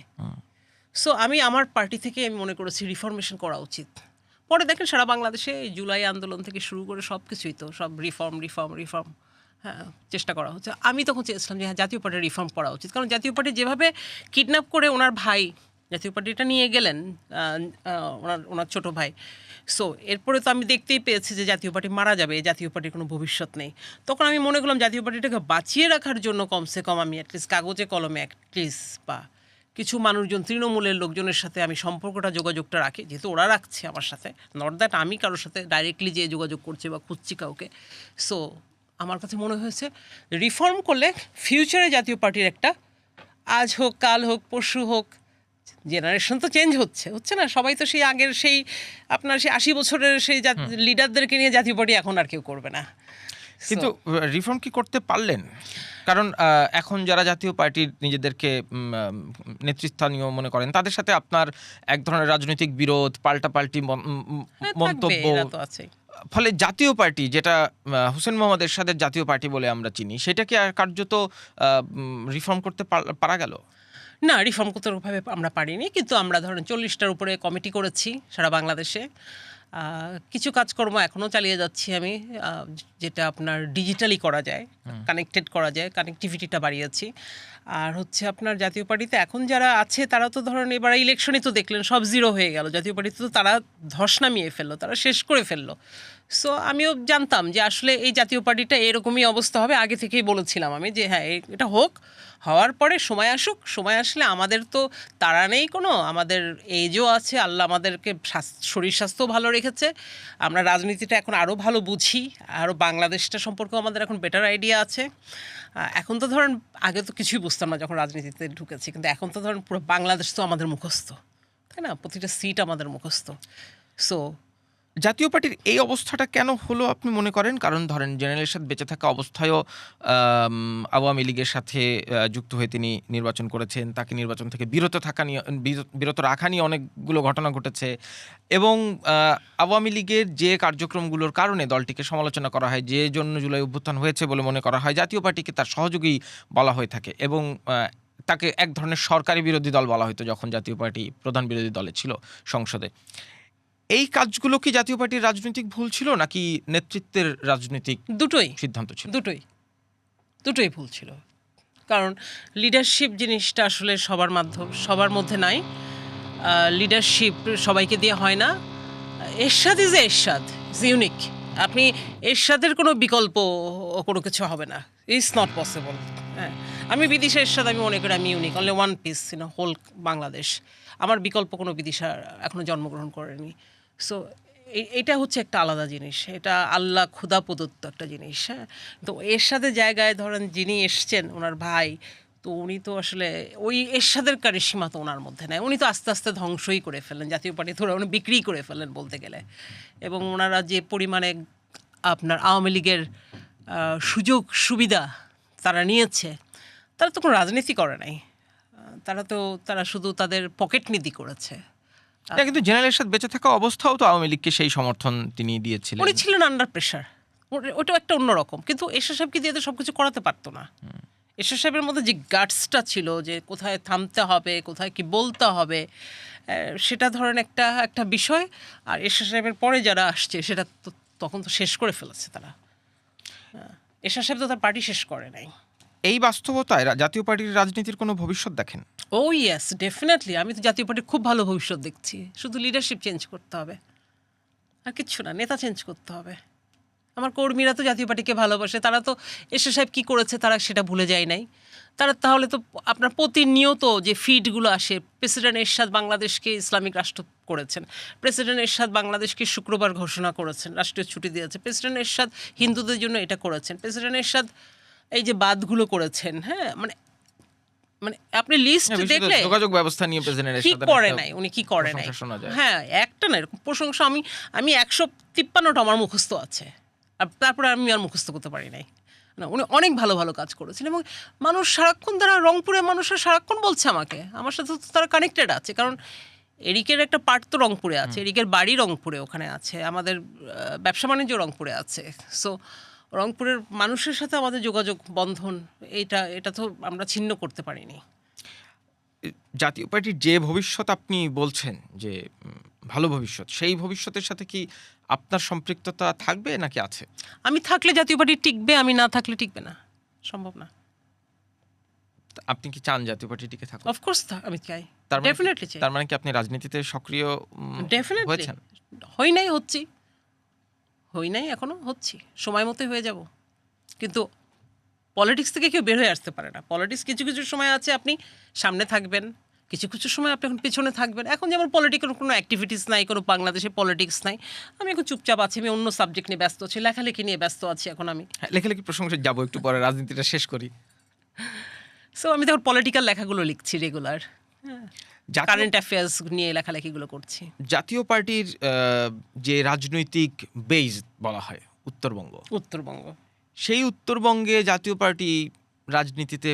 Speaker 1: সো আমি আমার পার্টি থেকে আমি মনে করেছি রিফরমেশন করা উচিত। পরে দেখেন সারা বাংলাদেশে জুলাই আন্দোলন থেকে শুরু করে সব কিছুই তো সব রিফর্ম রিফর্ম রিফর্ম, হ্যাঁ, চেষ্টা করা হচ্ছে। আমি তখন চেয়েছিলাম যে হ্যাঁ, জাতীয় পার্টির রিফর্ম করা উচিত। কারণ জাতীয় পার্টি যেভাবে কিডন্যাপ করে ওনার ভাই জাতীয় পার্টিটা নিয়ে গেলেন, ওনার ছোট ভাই, সো এরপরে তো আমি দেখতেই পেয়েছি যে জাতীয় পার্টি মারা যাবে, জাতীয় পার্টির কোনো ভবিষ্যৎ নেই। তখন আমি মনে করলাম জাতীয় পার্টিটাকে বাঁচিয়ে রাখার জন্য কমসে কম আমি অ্যাটলিস্ট কাগজে কলমে অ্যাটলিস্ট বা কিছু মানুষজন, তৃণমূলের লোকজনের সাথে আমি সম্পর্কটা, যোগাযোগটা রাখি, যেহেতু ওরা রাখছে আমার সাথে, নট দ্যাট আমি কারোর সাথে ডাইরেক্টলি যে যোগাযোগ করছি বা খুঁজছি কাউকে। সো আমার কাছে মনে হয়েছে রিফর্ম করলে ফিউচারে জাতীয় পার্টির একটা, আজ হোক কাল হোক পরশু হোক, জেনারেশন তো চেঞ্জ হচ্ছে না, সবাই তো সেই আগের সেই আপনার সেই 80 বছরের সেই লিডারদেরকে নিয়ে জাতীয় পার্টি এখন আর কেউ করবে না।
Speaker 2: কিন্তু রিফর্ম কি করতে পারলেন? কারণ এখন যারা জাতীয় পার্টির নিজেদেরকে নেতৃস্থানীয় মনে করেন, তাদের সাথে আপনার এক ধরনের রাজনৈতিক বিরোধ, পাল্টাপাল্টি মন্তব্য,
Speaker 1: এরা তো আছেই।
Speaker 2: ফলে জাতীয় পার্টি, যেটা হোসেন মোহাম্মদ এরশাদের জাতীয় পার্টি বলে আমরা চিনি, সেটাকে আর কার্যত রিফর্ম করতে পারা গেল
Speaker 1: না, রিফর্ম করতে ওভাবে আমরা পারিনি, কিন্তু আমরা ধরেন 40টার উপরে কমিটি করেছি সারা বাংলাদেশে। কিছু কাজকর্ম এখনও চালিয়ে যাচ্ছি আমি, যেটা আপনার ডিজিটালি করা যায়, কানেক্টেড করা যায়, কানেক্টিভিটিটা বাড়িয়েছি। আর হচ্ছে আপনার জাতীয় পার্টিতে এখন যারা আছে তারা তো ধরেন এবার ইলেকশনই তো দেখলেন সব জিরো হয়ে গেল, জাতীয় পার্টিতে তো তারা ধস নামিয়ে ফেললো, তারা শেষ করে ফেললো। সো আমিও জানতাম যে আসলে এই জাতীয় পার্টিটা এরকমই অবস্থা হবে, আগে থেকেই বলেছিলাম আমি যে হ্যাঁ এটা হোক, হওয়ার পরে সময় আসুক, সময় আসলে আমাদের তো তাড়া নেই কোনো, আমাদের এজও আছে, আল্লাহ আমাদেরকে শরীর স্বাস্থ্যও ভালো রেখেছে, আমরা রাজনীতিটা এখন আরও ভালো বুঝি, আরও বাংলাদেশটা সম্পর্কেও আমাদের এখন বেটার আইডিয়া আছে। এখন তো ধরেন আগে তো কিছুই বুঝতাম না যখন রাজনীতিতে ঢুকেছি, কিন্তু এখন তো ধরেন পুরো বাংলাদেশ তো আমাদের মুখস্থ, তাই না, প্রতিটা সিট আমাদের মুখস্থ। সো
Speaker 2: জাতীয় পার্টির এই অবস্থাটা কেন হলো আপনি মনে করেন? কারণ ধরেন জেনারেল এরশাদ বেঁচে থাকা অবস্থায়ও আওয়ামী লীগের সাথে যুক্ত হয়ে তিনি নির্বাচন করেছেন, তাকে নির্বাচন থেকে বিরত রাখা নিয়ে অনেকগুলো ঘটনা ঘটেছে, এবং আওয়ামী লীগের যে কার্যক্রমগুলোর কারণে দলটিকে সমালোচনা করা হয়, যে জন্য জুলাই অভ্যুত্থান হয়েছে বলে মনে করা হয়, জাতীয় পার্টিকে তার সহযোগী বলা হয়ে থাকে, এবং তাকে এক ধরনের সরকারি বিরোধী দল বলা হতো যখন জাতীয় পার্টি প্রধান বিরোধী দলে ছিল সংসদে। এই কাজগুলো কি জাতীয় পার্টির রাজনৈতিক ভুল ছিল নাকি নেতৃত্বের রাজনৈতিক
Speaker 1: দুটোই
Speaker 2: সিদ্ধান্ত ছিল?
Speaker 1: দুটোই ভুল ছিল। কারণ লিডারশিপ জিনিসটা আসলে সবার মধ্যে নাই। লিডারশিপ সবাইকে দিয়ে হয় না। এরশাদ ইজ ইউনিক। আপনি এরশাদের কোনো বিকল্প কোনো কিছু হবে না, ইটস নট পসিবল। হ্যাঁ, আমি বিদিশা এরশাদ আমি মনে করি আমি unique, only one piece in whole Bangladesh. আমার বিকল্প কোনো বিদিশা এখনও জন্মগ্রহণ করেনি। সো এটা হচ্ছে একটা আলাদা জিনিস, এটা আল্লাহ খুদা প্রদত্ত একটা জিনিস। হ্যাঁ, তো এরশাদের জায়গায় ধরেন যিনি এসছেন ওনার ভাই, তো উনি তো আসলে ওই এরশাদের কারিশমা তো ওনার মধ্যে নেয়, উনি তো আস্তে আস্তে ধ্বংসই করে ফেলেন জাতীয় পার্টি, ধরে উনি বিক্রি করে ফেলেন বলতে গেলে। এবং ওনারা যে পরিমাণে আপনার আওয়ামী লীগের সুযোগ সুবিধা তারা নিয়েছে, তারা তো কোনো রাজনীতি করে নাই, তারা শুধু তাদের পকেট নীতি করেছে।
Speaker 2: কিন্তু জেনারেল এরশাদ বেঁচে থাকা অবস্থাও তো আওয়ামী লীগকে সেই সমর্থন তিনি দিয়েছিলেন।
Speaker 1: উনি ছিলেন আন্ডার প্রেশার, ওটাও একটা অন্যরকম, কিন্তু এরশাদ সাহেবকে দিয়ে তো সব কিছু করাতে পারতো না। এরশাদ সাহেবের মধ্যে যে গাটসটা ছিল, যে কোথায় থামতে হবে, কোথায় কি বলতে হবে, সেটা ধরেন একটা একটা বিষয়। আর এরশাদ সাহেবের পরে যারা আসছে সেটা তো তখন তো শেষ করে ফেলেছে তারা। এরশাদ সাহেব তো তার পার্টি শেষ করে নাই।
Speaker 2: এই বাস্তবতায় জাতীয় পার্টির রাজনীতির কোনো ভবিষ্যৎ দেখেন?
Speaker 1: ও ইয়েস, ডেফিনেটলি। আমি তো জাতীয় পার্টির খুব ভালো ভবিষ্যৎ দেখছি। শুধু লিডারশিপ চেঞ্জ করতে হবে, আর কিচ্ছু না, নেতা চেঞ্জ করতে হবে। আমার কর্মীরা তো জাতীয় পার্টিকে ভালোবাসে, তারা তো এরশাদ সাহেব কী করেছে তারা সেটা ভুলে যায় নাই। তারা তাহলে তো আপনার প্রতিনিয়ত যে ফিডগুলো আসে, প্রেসিডেন্ট এরশাদ বাংলাদেশকে ইসলামিক রাষ্ট্র করেছেন, প্রেসিডেন্ট এরশাদ বাংলাদেশকে শুক্রবার ঘোষণা করেছেন, রাষ্ট্রীয় ছুটি দিয়েছে, প্রেসিডেন্ট এরশাদ হিন্দুদের জন্য এটা করেছেন, প্রেসিডেন্ট এরশাদ এই যে বাদগুলো করেছেন। হ্যাঁ, মানে মানে আপনি লিস্ট দেখলে
Speaker 2: যোগাযোগ ব্যবস্থা নিয়ে প্রেসিডেন্টের
Speaker 1: কি
Speaker 2: সাথে
Speaker 1: করে নাই, উনি কি করে নাই।
Speaker 2: শোনা যায়।
Speaker 1: হ্যাঁ, একটা না, এরকম প্রশংসা আমি 153টা আমার মুখস্থ আছে, আর তারপরে আমি আর মুখস্থ করতে পারি নাই। না, উনি অনেক ভালো ভালো কাজ করেছেন, এবং মানুষ সারাক্ষণ, তারা রংপুরের মানুষরা সারাক্ষণ বলছে আমাকে, আমার সাথে তো তারা কানেক্টেড আছে, কারণ এরিকের একটা পার্ট তো রংপুরে আছে, এরিকের বাড়ি রংপুরে, ওখানে আছে, আমাদের ব্যবসা বাণিজ্য রংপুরে আছে। সো রংপুরের মানুষের সাথে আমাদের যোগাযোগ বন্ধন, এটা তো আমরা ছিন্ন করতে পারিনি।
Speaker 2: জাতীয় পার্টির যে ভবিষ্যৎ আপনি বলছেন যে ভালো ভবিষ্যৎ, সেই ভবিষ্যতের সাথে কি আপনার সম্পৃক্ততা থাকবে নাকি আছে?
Speaker 1: আমি থাকলে জাতীয় পার্টি টিকবে, আমি না থাকলে টিকবে না, সম্ভব না।
Speaker 2: আপনি কি চান জাতীয় পার্টি টিকে থাকুক?
Speaker 1: অফকোর্স আমি চাই,
Speaker 2: তার মানে
Speaker 1: ডেফিনেটলি চাই।
Speaker 2: তার মানে কি আপনি রাজনীতিতে সক্রিয়
Speaker 1: ডেফিনেটলি
Speaker 2: হয়েছেন?
Speaker 1: হই নাই, হই নাই, এখনো হচ্ছি, সময় মতোই হয়ে যাব। কিন্তু পলিটিক্স থেকে কেউ বের হয়ে আসতে পারে না। পলিটিক্স কিছু কিছু সময় আছে আপনি সামনে থাকবেন, কিছু কিছু সময় আপনি এখন পিছনে থাকবেন। এখন যেমন পলিটিক্যাল কোনো অ্যাক্টিভিটিস নাই, কোনো বাংলাদেশে পলিটিক্স নাই, আমি এখন চুপচাপ আছি, আমি অন্য সাবজেক্ট নিয়ে ব্যস্ত আছি, লেখালেখি নিয়ে ব্যস্ত আছি এখন আমি।
Speaker 2: হ্যাঁ, লেখালেখি প্রসঙ্গে যাবো একটু পরে, রাজনীতিটা শেষ করি।
Speaker 1: সো আমি তখন পলিটিক্যাল লেখাগুলো লিখছি রেগুলার,
Speaker 2: জাতীয়-
Speaker 1: কারেন্ট অ্যাফেয়ার্স নিয়ে লেখালেখিগুলো করছি।
Speaker 2: জাতীয় পার্টির যে রাজনৈতিক বেজ বলা হয় উত্তরবঙ্গ,
Speaker 1: উত্তরবঙ্গ,
Speaker 2: সেই উত্তরবঙ্গে জাতীয় পার্টি রাজনীতিতে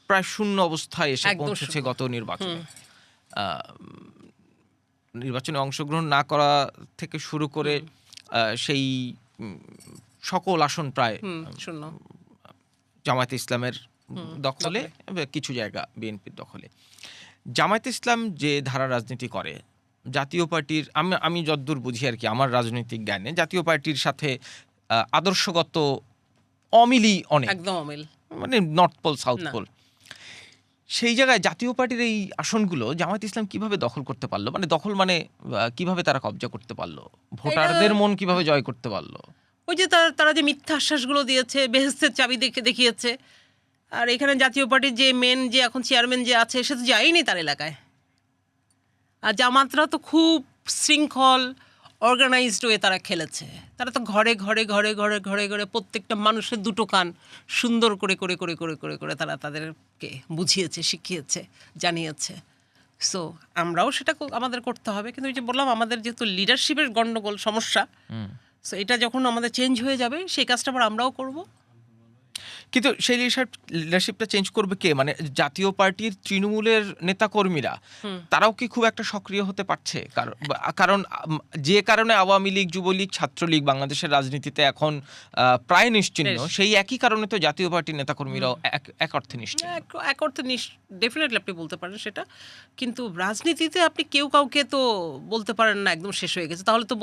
Speaker 2: প্রায় শূন্য অবস্থায় এসে
Speaker 1: একদম
Speaker 2: পৌঁছেছে
Speaker 1: শূন্য।
Speaker 2: গত নির্বাচনে। নির্বাচনে অংশগ্রহণ না করা থেকে শুরু করে সেই সকল আসন প্রায়
Speaker 1: শূন্য।
Speaker 2: জামায়াতে ইসলামের দখলে, কিছু জায়গা বিএনপির দখলে। জামায়াতে ইসলাম যে ধারা রাজনীতি করে, জাতীয় পার্টির আমি যতদূর বুঝি আর কি, আমার রাজনৈতিক জ্ঞানে জাতীয় পার্টির সাথে আদর্শগত অমিলই অনেক,
Speaker 1: একদম অমিল,
Speaker 2: মানে নর্থ পোল সাউথ
Speaker 1: না।
Speaker 2: পোল। সেই জায়গায় জাতীয় পার্টির এই আসনগুলো জামায়াত ইসলাম কিভাবে দখল করতে পারলো, মানে দখল মানে কিভাবে তারা কবজা করতে পারলো, ভোটারদের মন কিভাবে জয় করতে পারলো?
Speaker 1: ওই যে তারা যে মিথ্যা আশ্বাসগুলো দিয়েছে, বেহেস্তের চাবি দেখিয়েছে। আর এখানে জাতীয় পার্টির যে মেন, যে এখন চেয়ারম্যান যে আছে, সে তো যায়নি তার এলাকায়। আর জামাতরা তো খুব শৃঙ্খল, অর্গানাইজড হয়ে তারা খেলেছে। তারা তো ঘরে ঘরে ঘরে ঘরে ঘরে ঘরে প্রত্যেকটা মানুষের দুটো কান সুন্দর করে করে করে করে করে করে তারা তাদেরকে বুঝিয়েছে, শিখিয়েছে, জানিয়েছে। সো আমরাও সেটা আমাদের করতে হবে। কিন্তু ওই যে বললাম, আমাদের যেহেতু লিডারশিপের গণ্ডগোল সমস্যা, সো এটা যখন আমাদের চেঞ্জ হয়ে যাবে, সেই কাজটা আবার আমরাও করব।
Speaker 2: কিন্তু সেই লিডারশিপটা চেঞ্জ করবে কে? মানে জাতীয় পার্টির তৃণমূলের নেতাকর্মীরা তারাও কি খুব একটা সক্রিয় হতে পারছে? কারণ যে কারণে আওয়ামী লীগ, যুবলীগ, ছাত্রলীগ বাংলাদেশের রাজনীতিতে এখন প্রায় নিশ্চিহ্ন, সেই একই কারণে তো জাতীয় পার্টির নেতাকর্মীরাও এক অর্থে নিশ্চিহ্ন।
Speaker 1: এক অর্থে ডেফিনেটলি আপনি বলতে পারেন সেটা। কিন্তু রাজনীতিতে আপনি কেউ কাউকে তো বলতে পারেন না একদম শেষ হয়ে গেছে। তাহলে তো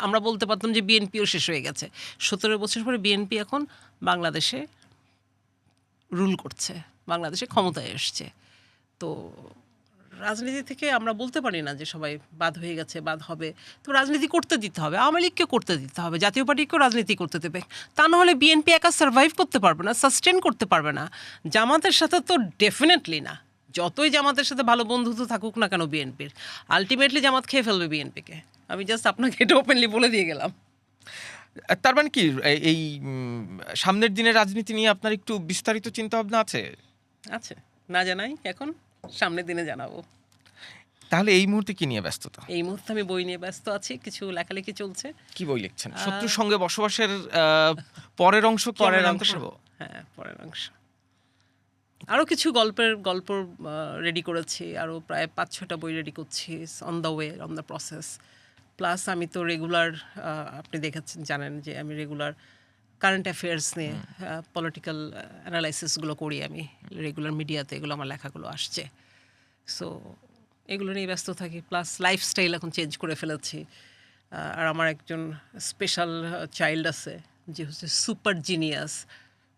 Speaker 1: আমরা বলতে পারতাম যে বিএনপিও শেষ হয়ে গেছে। 17 বছর পরে বিএনপি এখন বাংলাদেশে রুল করছে, বাংলাদেশে ক্ষমতায় এসছে। তো রাজনীতি থেকে আমরা বলতে পারি না যে সবাই বাদ হয়ে গেছে, বাদ হবে। তো রাজনীতি করতে দিতে হবে, আওয়ামী লীগকে করতে দিতে হবে, জাতীয় পার্টিকেও রাজনীতি করতে দেবে। তা না হলে বিএনপি একা সার্ভাইভ করতে পারবে না, সাস্টেন করতে পারবে না। জামাতের সাথে তো ডেফিনেটলি না। যতই জামাতের সাথে ভালো বন্ধুত্ব থাকুক না কেন বিএনপির, আলটিমেটলি জামাত খেয়ে ফেলবে বিএনপিকে। আমি জাস্ট আপনাকে এটা ওপেনলি বলে দিয়ে গেলাম।
Speaker 2: তার মানে কি এই সামনের দিনের রাজনীতি নিয়ে আপনার একটু বিস্তারিত চিন্তা ভাবনা আছে?
Speaker 1: আচ্ছা, না জানাই এখন, সামনের দিনে জানাবো।
Speaker 2: তাহলে এই মুহূর্তে কি নিয়ে ব্যস্ততা?
Speaker 1: এই মুহূর্তে আমি বই নিয়ে ব্যস্ত আছি, কিছু লেখালেখি চলছে।
Speaker 2: কি বই লিখছেন? শত্রুর সঙ্গে বসবাসের পরের অংশ কি আমরা জানতে পারবো?
Speaker 1: হ্যাঁ, পরের অংশ। আরও কিছু গল্প রেডি করেছি, আরও প্রায় 5-6টা বই রেডি করছি, on the way, on the process. Plus আমি তো রেগুলার, আপনি দেখেছেন জানেন যে আমি রেগুলার কারেন্ট অ্যাফেয়ার্স নিয়ে পলিটিক্যাল অ্যানালাইসিসগুলো করি আমি রেগুলার মিডিয়াতে, এগুলো আমার লেখাগুলো আসছে। সো এগুলো নিয়ে ব্যস্ত থাকি, প্লাস লাইফস্টাইল এখন চেঞ্জ করে ফেলেছি। আর আমার একজন স্পেশাল চাইল্ড আছে যে হচ্ছে সুপার জিনিয়াস,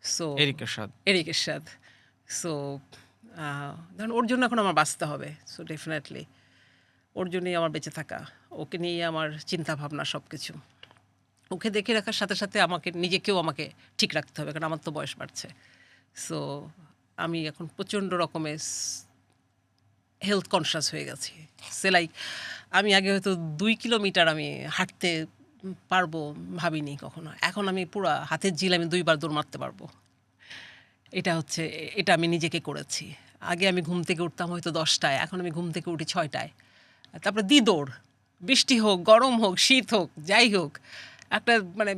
Speaker 1: সো
Speaker 2: এরিক এরশাদ।
Speaker 1: এরিক এরশাদ। সো ধরুন ওর জন্য এখন আমার বাঁচতে হবে, সো ডেফিনেটলি ওর জন্যই আমার বেঁচে থাকা, ওকে নিয়ে আমার চিন্তা ভাবনা সব কিছু। ওকে দেখে রাখার সাথে সাথে আমাকে নিজেকেও আমাকে ঠিক রাখতে হবে, কারণ আমার তো বয়স বাড়ছে। সো আমি এখন প্রচণ্ড রকমের হেলথ কনসিয়াস হয়ে গেছি। সে লাইক আমি আগে হয়তো 2 কিলোমিটার আমি হাঁটতে পারবো ভাবিনি কখনো, এখন আমি পুরো হাতের জিল আমি 2 বার দৌড় মারতে পারবো। এটা আমি নিজেকে করেছি। আগে আমি ঘুম থেকে উঠতাম হয়তো 10টায়, এখন আমি ঘুম থেকে উঠি 6টায়। তারপরে দৌড়, বৃষ্টি হোক, গরম হোক, শীত হোক, যাই হোক, একটা মানে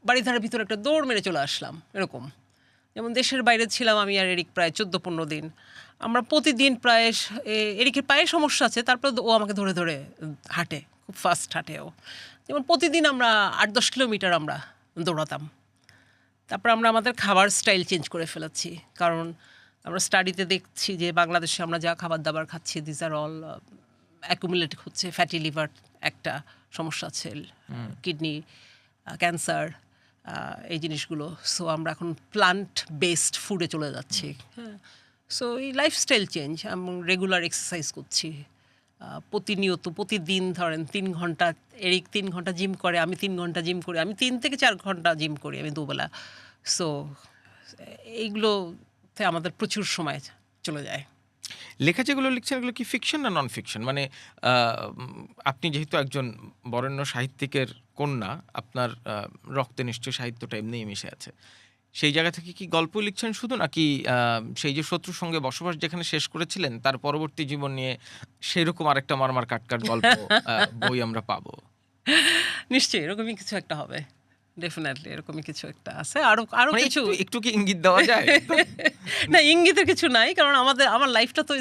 Speaker 1: বাড়ির ধারের ভিতরে একটা দৌড় মেরে চলে আসলাম এরকম। যেমন দেশের বাইরে ছিলাম আমি আর এরিক প্রায় 14-15 দিন, আমরা প্রতিদিন প্রায় এরিকের পায়ে সমস্যা আছে, তারপরে ও আমাকে ধরে ধরে হাঁটে, খুব ফাস্ট হাঁটে ও। যেমন প্রতিদিন আমরা 8-10 কিলোমিটার আমরা দৌড়াতাম। তারপর আমরা আমাদের খাবার স্টাইল চেঞ্জ করে ফেলেছি, কারণ আমরা স্টাডিতে দেখছি যে বাংলাদেশে আমরা যা খাবার দাবার খাচ্ছি দিস আর অল অ্যাকুমুলেট হচ্ছে, ফ্যাটি লিভার একটা সমস্যা আছে, কিডনি ক্যান্সার, এই জিনিসগুলো। সো আমরা এখন প্লান্ট বেসড ফুডে চলে যাচ্ছি। হ্যাঁ, সো এই লাইফস্টাইল চেঞ্জ, এবং রেগুলার এক্সারসাইজ করছি প্রতিনিয়ত, প্রতিদিন ধরেন 3 ঘন্টা, এরিক 3 ঘন্টা জিম করে, আমি 3 ঘন্টা জিম করি, আমি 3 থেকে 4 ঘন্টা জিম করি আমি দুবেলা। সো এইগুলোতে আমাদের প্রচুর সময় চলে যায়।
Speaker 2: লেখা যেগুলো লিখছেন এগুলো কি ফিকশন না নন ফিকশন? মানে আপনি যেহেতু একজন বরেণ্য সাহিত্যিকের কন্যা, আপনার রক্তে নিশ্চয়ই সাহিত্যটা এমনিই মিশে আছে। সেই জায়গা থেকে কি গল্প লিখছেন শুধু, নাকি সেই যে শত্রুর সঙ্গে বসবাস যেখানে শেষ করেছিলেন তার পরবর্তী জীবন নিয়ে সেরকম আরেকটা মারমার কাটকাট গল্প বই আমরা পাবো?
Speaker 1: নিশ্চয়ই এরকমই কিছু একটা হবে, ডেফিনেটলি এরকমই কিছু একটা আছে। আরো আরো
Speaker 2: মানে
Speaker 1: কিছু
Speaker 2: একটু কি ইঙ্গিত দেওয়া যায়?
Speaker 1: না, ইঙ্গিতের কিছু নাই, কারণ আমার লাইফটা তো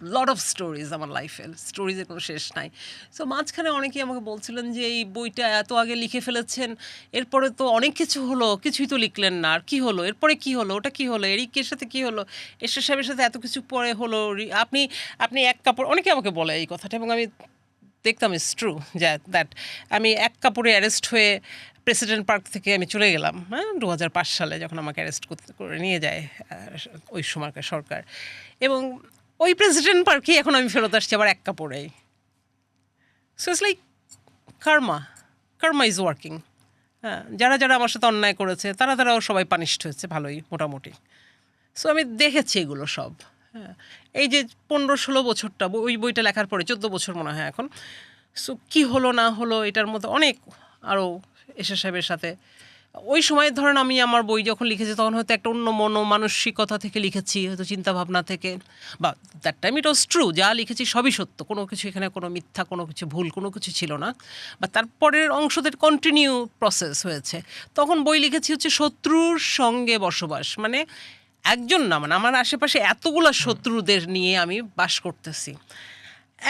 Speaker 1: লট অফ স্টোরিজ, আমার লাইফের স্টোরিজের কোনো শেষ নাই। সো মাঝখানে অনেকেই আমাকে বলছিলেন যে এই বইটা এত আগে লিখে ফেলেছেন, এরপরে তো অনেক কিছু হলো, কিছুই তো লিখলেন না, আর কি হলো এরপরে, কি হলো ওটা, কি হলো এরিকের সাথে, কি হলো এরশাদ সাহেবের সাথে, এত কিছু পরে হলো, আপনি আপনি এক কাপড়, অনেকে আমাকে বলে এই কথাটা, এবং আমি দেখতাম ইটস ট্রু দ্যাট আমি এক কাপড়ে অ্যারেস্ট হয়ে প্রেসিডেন্ট পার্ক থেকে আমি চলে গেলাম, হ্যাঁ, 2005 সালে যখন আমাকে অ্যারেস্ট করে নিয়ে যায় ওই সময়কার সরকার, এবং ওই প্রেসিডেন্ট পার্কে এখন আমি ফেরত আসছি আবার এক কাপড়েই। So it's like karma is working. হ্যাঁ, যারা যারা আমার সাথে অন্যায় করেছে তারাও সবাই পানিশড হয়েছে ভালোই মোটামুটি। সো আমি দেখেছি এগুলো সব। হ্যাঁ, এই যে 15-16 বছরটা ওই বইটা লেখার পরে 14 বছর মনে হয় এখন। সো কী হলো না হলো এটার মধ্যে অনেক আরও এরশাদ সাহেবের সাথে ওই সময় ধরেন আমি আমার বই যখন লিখেছি তখন হয়তো একটা অন্য মানসিকতা থেকে লিখেছি, হয়তো চিন্তাভাবনা থেকে, বা that time it was true, যা লিখেছি সবই সত্য, কোনো কিছু এখানে কোনো মিথ্যা, কোনো কিছু ভুল, কোনো কিছু ছিল না। বা তারপরের অংশদের কন্টিনিউ প্রসেস হয়েছে। তখন বই লিখেছি হচ্ছে শত্রুর সঙ্গে বসবাস, মানে একজন না, মানে আমার আশেপাশে এতগুলো শত্রুদের নিয়ে আমি বাস করতেছি।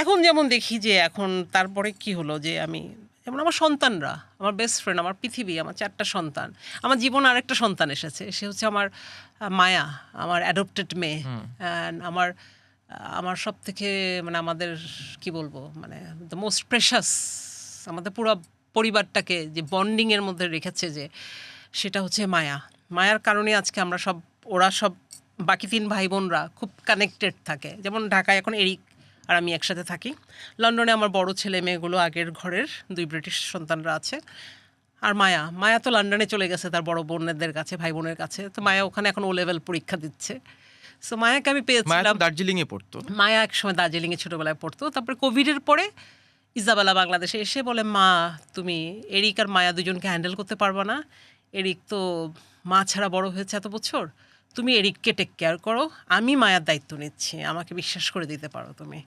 Speaker 1: এখন যেমন দেখি যে এখন তারপরে কি হলো যে আমি যেমন আমার সন্তানরা, আমার বেস্ট ফ্রেন্ড, আমার পৃথিবী, আমার 4টা সন্তান, আমার জীবনে আরেকটা সন্তান এসেছে, সে হচ্ছে আমার মায়া, আমার অ্যাডপ্টেড মেয়ে। অ্যান্ড আমার সব থেকে মানে আমাদের কি বলবো, মানে দ্য মোস্ট প্রেশাস, আমাদের পুরো পরিবারটাকে যে বন্ডিংয়ের মধ্যে রেখেছে যে সেটা হচ্ছে মায়ার কারণে আজকে আমরা সব, ওরা সব বাকি 3 ভাই বোনরা খুব কানেক্টেড থাকে। যেমন ঢাকায় এখন এরিক আর আমি একসাথে থাকি, লন্ডনে আমার বড় ছেলে মেয়েগুলো আগের ঘরের 2 ব্রিটিশ সন্তানরা আছে, আর মায়া তো লন্ডনে চলে গেছে তার বড় বোনদের কাছে, ভাই বোনের কাছে। তো মায়া ওখানে এখন O-level পরীক্ষা দিচ্ছে। সো মায়াকে আমি পেয়েছিলাম,
Speaker 2: দার্জিলিংয়ে পড়তো।
Speaker 1: মায়া একসময় দার্জিলিংয়ে ছোটোবেলায় পড়তো, তারপরে কোভিডের পরে ইজাবেলা বাংলাদেশে এসে বলে, মা তুমি এরিক আর মায়া দুজনকে হ্যান্ডেল করতে পারবে না, এরিক তো মা ছাড়া বড় হয়েছে এত বছর, তুমি এরিককে টেক কেয়ার করো, আমি মায়ার দায়িত্ব নিচ্ছি, আমাকে বিশ্বাস করে দিতে পারো তুমি।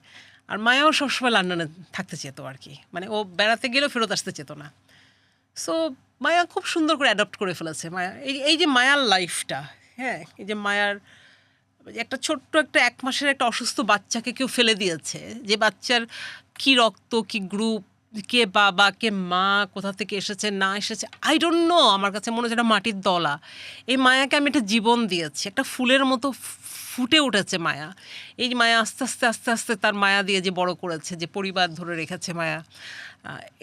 Speaker 1: আর মায়াও সবসময় লন্ডনে থাকতে চেত আর কি, মানে ও বেড়াতে গেলেও ফেরত আসতে চেত না। সো মায়া খুব সুন্দর করে অ্যাডপ্ট করে ফেলেছে। মায়া এই যে মায়ার লাইফটা, হ্যাঁ, এই যে মায়ার একটা ছোট্ট একটা 1 মাসের একটা অসুস্থ বাচ্চাকে কেউ ফেলে দিয়েছে, যে বাচ্চার কি রক্ত, কি গ্রুপ, কে বাবা কে মা, কোথা থেকে এসেছে না এসেছে আই ডোন্ট নো, আমার কাছে মনে হচ্ছে এটা মাটির দলা। এই মায়াকে আমি একটা জীবন দিয়েছি, একটা ফুলের মতো ফুটে উঠেছে মায়া। এই মায়া আস্তে আস্তে আস্তে আস্তে তার মায়া দিয়ে যে বড় করেছে, যে পরিবার ধরে রেখেছে মায়া,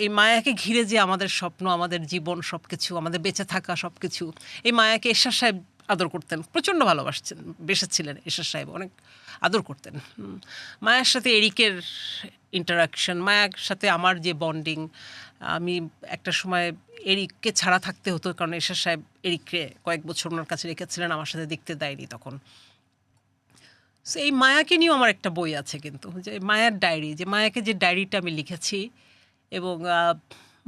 Speaker 1: এই মায়াকে ঘিরে যে আমাদের স্বপ্ন, আমাদের জীবন, সব কিছু, আমাদের বেঁচে থাকা সব কিছু, এই মায়াকে এরশাদ সাহেব আদর করতেন, প্রচণ্ড ভালোবাসছেন, বেসেছিলেন এরশাদ সাহেব, অনেক আদর করতেন। মায়ের সাথে এরিকের ইন্টারাকশন, মায়ের সাথে আমার যে বন্ডিং, আমি একটা সময় এরিককে ছাড়া থাকতে হতো, কারণ এরশাদ সাহেব এরিককে কয়েক বছর ওনার কাছে রেখেছিলেন, আমার সাথে দেখতে দেয়নি তখন। সো এই মায়াকে নিয়েও আমার একটা বই আছে, কিন্তু যে মায়ার ডায়েরি, যে মায়াকে যে ডায়েরিটা আমি লিখেছি, এবং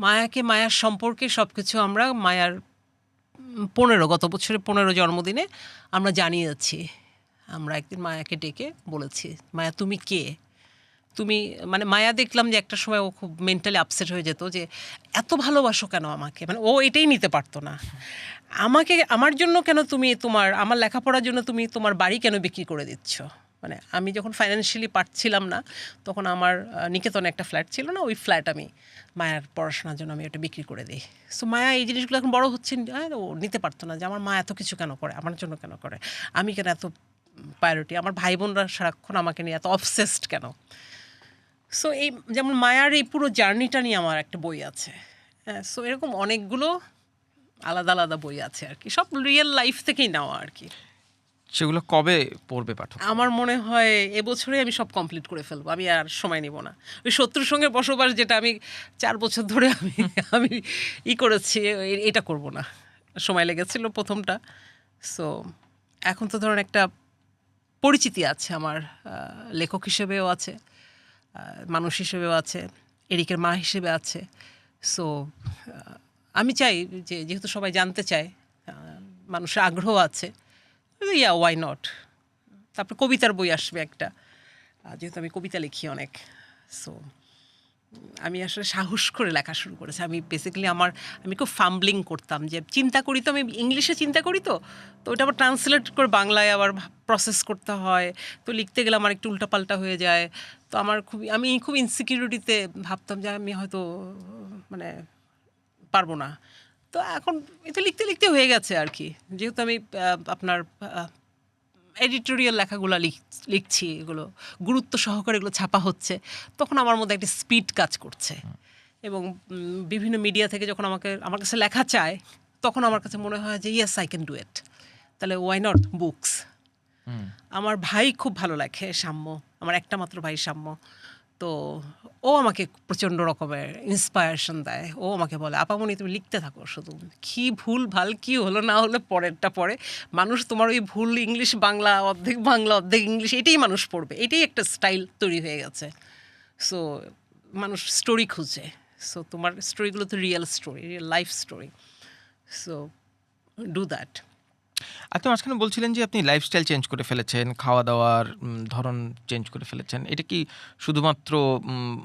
Speaker 1: মায়াকে, মায়ার সম্পর্কে সব কিছু আমরা মায়ার 15 গত বছরের 15 জন্মদিনে আমরা জানিয়েছি। আমরা একদিন মায়াকে ডেকে বলেছি, মায়া তুমি কে, তুমি, মানে মায়া দেখলাম যে একটা সময় ও খুব মেন্টালি আপসেট হয়ে যেত, যে এত ভালোবাসো কেন আমাকে, মানে ও এটাই নিতে পারতো না, আমাকে, আমার জন্য কেন তুমি, তোমার, আমার লেখাপড়ার জন্য তুমি তোমার বাড়ি কেন বিক্রি করে দিচ্ছ। মানে আমি যখন ফাইন্যান্সিয়ালি পারছিলাম না, তখন আমার নিকেতনে একটা ফ্ল্যাট ছিল না, ওই ফ্ল্যাট আমি মায়ের পড়াশোনার জন্য আমি ওটা বিক্রি করে দিই। সো মায়া এই জিনিসগুলো এখন বড় হচ্ছে, ও নিতে পারতো না যে আমার মা এত কিছু কেন করে, আমার জন্য কেন করে, আমি কেন এত প্রায়োরিটি, আমার ভাই বোনরা সারাক্ষণ আমাকে নিয়ে এত অবসেসড কেন। সো এই যেমন মায়ার এই পুরো জার্নিটা নিয়ে আমার একটা বই আছে। হ্যাঁ, সো এরকম অনেকগুলো আলাদা আলাদা বই আছে আর কি, সব রিয়েল লাইফ থেকেই নেওয়া আর কি।
Speaker 2: সেগুলো কবে পড়বে পাঠক?
Speaker 1: আমার মনে হয় এবছরে আমি সব কমপ্লিট করে ফেলবো, আমি আর সময় নিব না। ওই শত্রুর সঙ্গে বসবাস, যেটা আমি 4 বছর ধরে আমি আমি করেছি, এটা করব না, সময় লেগেছিল প্রথমটা। সো এখন তো ধরুন একটা পরিচিতি আছে আমার, লেখক হিসেবেও আছে, মানুষ হিসেবেও আছে, এরিকের মা হিসেবে আছে। সো আমি চাই যে, যেহেতু সবাই জানতে চায়, মানুষের আগ্রহ আছে, ইয়া ওয়াই নট। তারপর কবিতার বই আসবে একটা, যেহেতু আমি কবিতা লিখি অনেক। সো আমি আসলে সাহস করে লেখা শুরু করেছি। আমি বেসিক্যালি আমি খুব ফাম্বলিং করতাম, যে চিন্তা করি তো, আমি ইংলিশে চিন্তা করি, তো ওটা আবার ট্রান্সলেট করে বাংলায় আবার প্রসেস করতে হয়, তো লিখতে গেলে আমার একটু উল্টাপাল্টা হয়ে যায়। তো আমি খুব ইনসিকিউরিটিতে ভাবতাম যে আমি হয়তো মানে পারবো না। তো এখন এটা লিখতে লিখতে হয়ে গেছে আর কি, যেহেতু আমি আপনার এডিটোরিয়াল লেখাগুলো লিখছি, এগুলো গুরুত্ব সহকারে এগুলো ছাপা হচ্ছে, তখন আমার মধ্যে একটা স্পিড কাজ করছে। এবং বিভিন্ন মিডিয়া থেকে যখন আমার কাছে লেখা চায়, তখন আমার কাছে মনে হয় যে yes I can do it, তাহলে ওয়াই নট বুকস। আমার ভাই খুব ভালো লেখে, সাম্য, আমার একটা মাত্র ভাই সাম্য। তো ও আমাকে প্রচণ্ড রকমের ইন্সপায়ারেশন দেয়, ও আমাকে বলে আপামনি তুমি লিখতে থাকো, শুধু কী ভুল ভাল কী হলো না হলে পরেরটা পরে, মানুষ তোমার ওই ভুল ইংলিশ বাংলা অর্ধেক ইংলিশ, এটাই মানুষ পড়বে, এটাই একটা স্টাইল তৈরি হয়ে গেছে। সো মানুষ স্টোরি খুঁজে, সো তোমার স্টোরিগুলো তো real story, real life story, so do that.
Speaker 2: আপনি মাঝখানে বলছিলেন যে আপনি লাইফস্টাইল চেঞ্জ করে ফেলেছেন, খাওয়া দাওয়ার ধরন চেঞ্জ করে ফেলেছেন। এটা কি শুধুমাত্র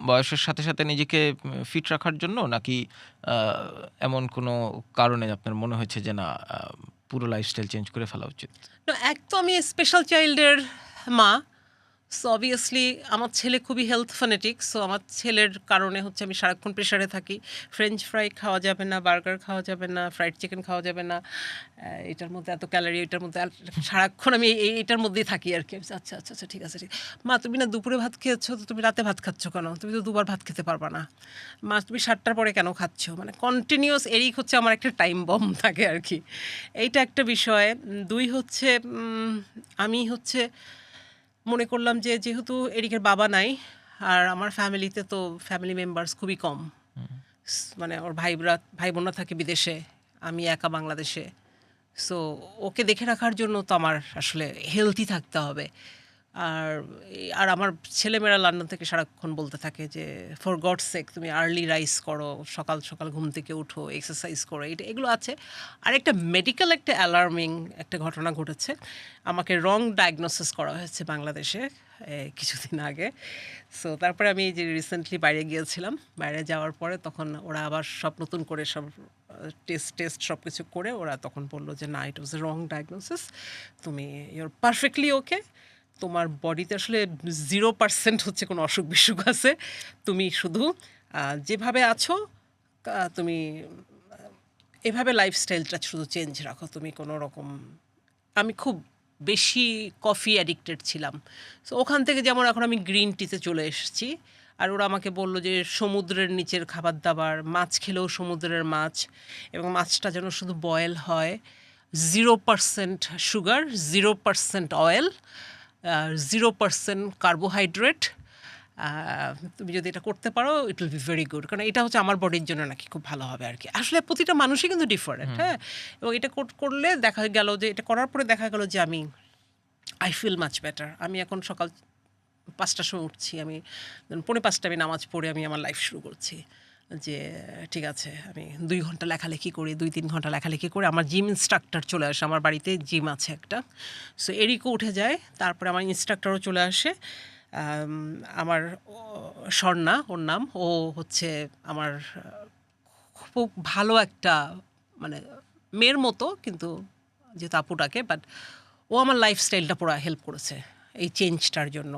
Speaker 2: বয়সের সাথে সাথে নিজেকে ফিট রাখার জন্য, নাকি এমন কোনো কারণে আপনার মনে হয়েছে যে না, পুরো লাইফস্টাইল চেঞ্জ করে ফেলা উচিত?
Speaker 1: এক তো আমি স্পেশাল চাইল্ডের মা, সো অবভিয়াসলি আমার ছেলে খুবই হেলথ ফ্যানেটিক, সো আমার ছেলের কারণে হচ্ছে আমি সারাক্ষণ প্রেশারে থাকি। ফ্রেঞ্চ ফ্রাই খাওয়া যাবে না, বার্গার খাওয়া যাবে না, ফ্রাইড চিকেন খাওয়া যাবে না, এটার মধ্যে এত ক্যালোরি, এটার মধ্যে সারাক্ষণ আমি এটার মধ্যেই থাকি আর কি। আচ্ছা আচ্ছা আচ্ছা, ঠিক আছে ঠিক। মা তুমি না দুপুরে ভাত খেয়েছো, তো তুমি রাতে ভাত খাচ্ছ কেন? তুমি তো দুবার ভাত খেতে পারবা না। মা তুমি 7টার পরে কেন খাচ্ছ? মানে কন্টিনিউয়াস এরিক হচ্ছে আমার একটা টাইম বম থাকে আর কি। এইটা একটা বিষয়। 2 হচ্ছে আমি হচ্ছে মনে করলাম যে যেহেতু এরিকের বাবা নাই, আর আমার ফ্যামিলিতে তো ফ্যামিলি মেম্বার্স খুবই কম, মানে ওর ভাই বোনরা থাকে বিদেশে, আমি একা বাংলাদেশে। সো ওকে দেখে রাখার জন্য তো আমার আসলে হেলদি থাকতে হবে। আর আমার ছেলেমেয়েরা লন্ডন থেকে সারাক্ষণ বলতে থাকে যে ফর গডস সেক তুমি আর্লি রাইজ করো, সকাল সকাল ঘুম থেকে উঠো, এক্সারসাইজ করো, এগুলো আছে। আর একটা মেডিকেল একটা অ্যালার্মিং একটা ঘটনা ঘটেছে, আমাকে রং ডায়াগনোসিস করা হয়েছে বাংলাদেশে কিছুদিন আগে। সো তারপরে আমি যে রিসেন্টলি বাইরে গিয়েছিলাম, বাইরে যাওয়ার পরে তখন ওরা আবার সব নতুন করে সব টেস্ট সব কিছু করে ওরা তখন বললো যে না, ইট ওয়াজ এ রং ডায়াগনোসিস, তুমি ইউর পারফেক্টলি ওকে, তোমার বডিতে আসলে 0% হচ্ছে কোনো অসুখ বিসুখ আছে, তুমি শুধু যেভাবে আছো তুমি এভাবে লাইফস্টাইলটা শুধু চেঞ্জ রাখো, তুমি কোনো রকম। আমি খুব বেশি কফি অ্যাডিক্টেড ছিলাম, সো ওখান থেকে যেমন এখন আমি গ্রিন টিতে চলে এসেছি। আর ওরা আমাকে বললো যে সমুদ্রের নিচের খাবার দাবার, মাছ খেলেও সমুদ্রের মাছ, এবং মাছটা যেন শুধু বয়েল হয়, 0% সুগার, 0% অয়েল, 0% কার্বোহাইড্রেট। তুমি যদি এটা করতে পারো it will be very good, কারণ এটা হচ্ছে আমার বডির জন্য নাকি খুব ভালো হবে আর কি। আসলে প্রতিটা মানুষই কিন্তু ডিফারেন্ট, হ্যাঁ। এবং এটা করলে দেখা গেল যে, এটা করার পরে দেখা গেল যে আমি আই ফিল মাচ বেটার। আমি এখন সকাল 5টার সময় উঠছি, আমি 4:45 আমি নামাজ পড়ে আমি আমার লাইফ শুরু করছি, যে ঠিক আছে আমি 2 ঘন্টা লেখালেখি করি, 2-3 ঘন্টা লেখালেখি করে আমার জিম ইনস্ট্রাক্টর চলে আসে, আমার বাড়িতে জিম আছে একটা। সো এরিকও উঠে যায়, তারপরে আমার ইনস্ট্রাক্টরও চলে আসে। আমার স্বর্ণা ওর নাম, ও হচ্ছে আমার খুব ভালো একটা, মানে মেয়ের মতো, কিন্তু যেহেতু আপুটাকে, বাট ও আমার লাইফস্টাইলটা পুরো হেল্প করেছে এই চেঞ্জটার জন্য।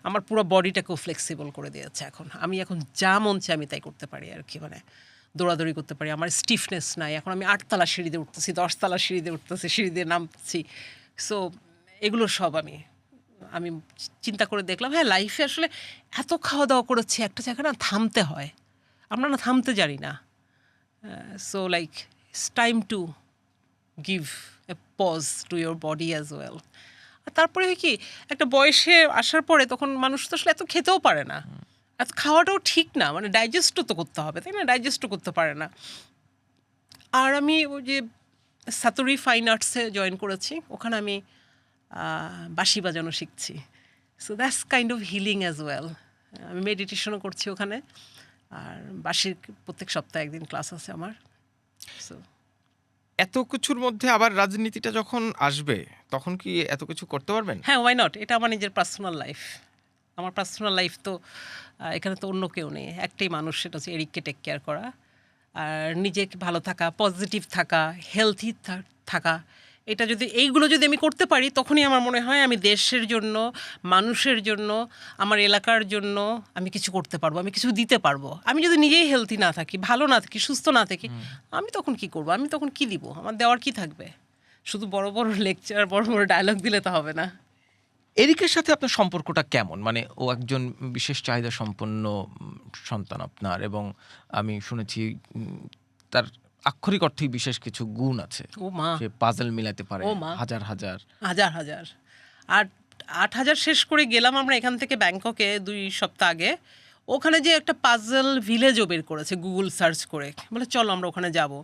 Speaker 1: আমার পুরো বডিটাকেও ফ্লেক্সিবল করে দিয়েছে। এখন আমি এখন যা মন চাই আমি তাই করতে পারি আর কি, মানে দৌড়াদৌড়ি করতে পারি, আমার স্টিফনেস নাই। এখন আমি 8তলা সিঁড়ি দিয়ে উঠতেছি, 10তলা সিঁড়ি দিয়ে উঠতেছি, সিঁড়ি দিয়ে নামছি। সো এগুলো সব আমি আমি চিন্তা করে দেখলাম, হ্যাঁ লাইফে আসলে এত খাওয়া দাওয়া করেছি, একটা জায়গায় না থামতে হয়, আমরা না থামতে জানি না। So like it's time to give a pause to your body as well. আর তারপরে হয় কি, একটা বয়সে আসার পরে তখন মানুষ তো আসলে এত খেতেও পারে না, এত খাওয়াটাও ঠিক না, মানে ডাইজেস্টও তো করতে হবে, তাই না? ডাইজেস্টও করতে পারে না। আর আমি ওই যে সাতুরি ফাইন আর্টসে জয়েন করেছি, ওখানে আমি বাঁশি বাজানো শিখছি। So that's kind of healing as well. আমি মেডিটেশনও করছি ওখানে, আর বাঁশির প্রত্যেক সপ্তাহে একদিন ক্লাস আছে আমার। সো
Speaker 2: এত কিছুর মধ্যে আবার রাজনীতিটা যখন আসবে, তখন কি এত কিছু করতে পারবেন?
Speaker 1: হ্যাঁ, ওয়াই নট? এটা আমার নিজের পার্সোনাল লাইফ। আমার পার্সোনাল লাইফ তো এখানে তো অন্য কেউ নেই, একটাই মানুষ, সেটা হচ্ছে এরিককে টেক কেয়ার করা। আর নিজেকে ভালো থাকা, পজিটিভ থাকা, হেলথি থাকা, এটা যদি, এইগুলো যদি আমি করতে পারি, তখনই আমার মনে হয় আমি দেশের জন্য, মানুষের জন্য, আমার এলাকার জন্য আমি কিছু করতে পারবো, আমি কিছু দিতে পারবো। আমি যদি নিজেই হেলথি না থাকি, ভালো না থাকি, সুস্থ না থাকি, আমি তখন কি করবো? আমি তখন কি দিব? আমার দেওয়ার কি থাকবে? শুধু বড় বড় লেকচার, বড় বড় ডায়লগ দিলে তো হবে না।
Speaker 2: এরিকের সাথে আপনার সম্পর্কটা কেমন? মানে ও একজন বিশেষ চাহিদা সম্পন্ন সন্তান আপনার, এবং আমি শুনেছি তার আক্ষরিক অর্থেই বিশেষ কিছু গুণ আছে।
Speaker 1: ও মা,
Speaker 2: সে পাজল মিলাতে পারে
Speaker 1: ও মা,
Speaker 2: হাজার হাজার।
Speaker 1: হাজার হাজার। আর 8,000 শেষ করে গেলাম আমরা এখান থেকে ব্যাংককে 2 সপ্তাহ আগে। ওখানে যে একটা পাজল ভিলেজও বের করেছে গুগল সার্চ করে, বলে চলো আমরা ওখানে যাবো।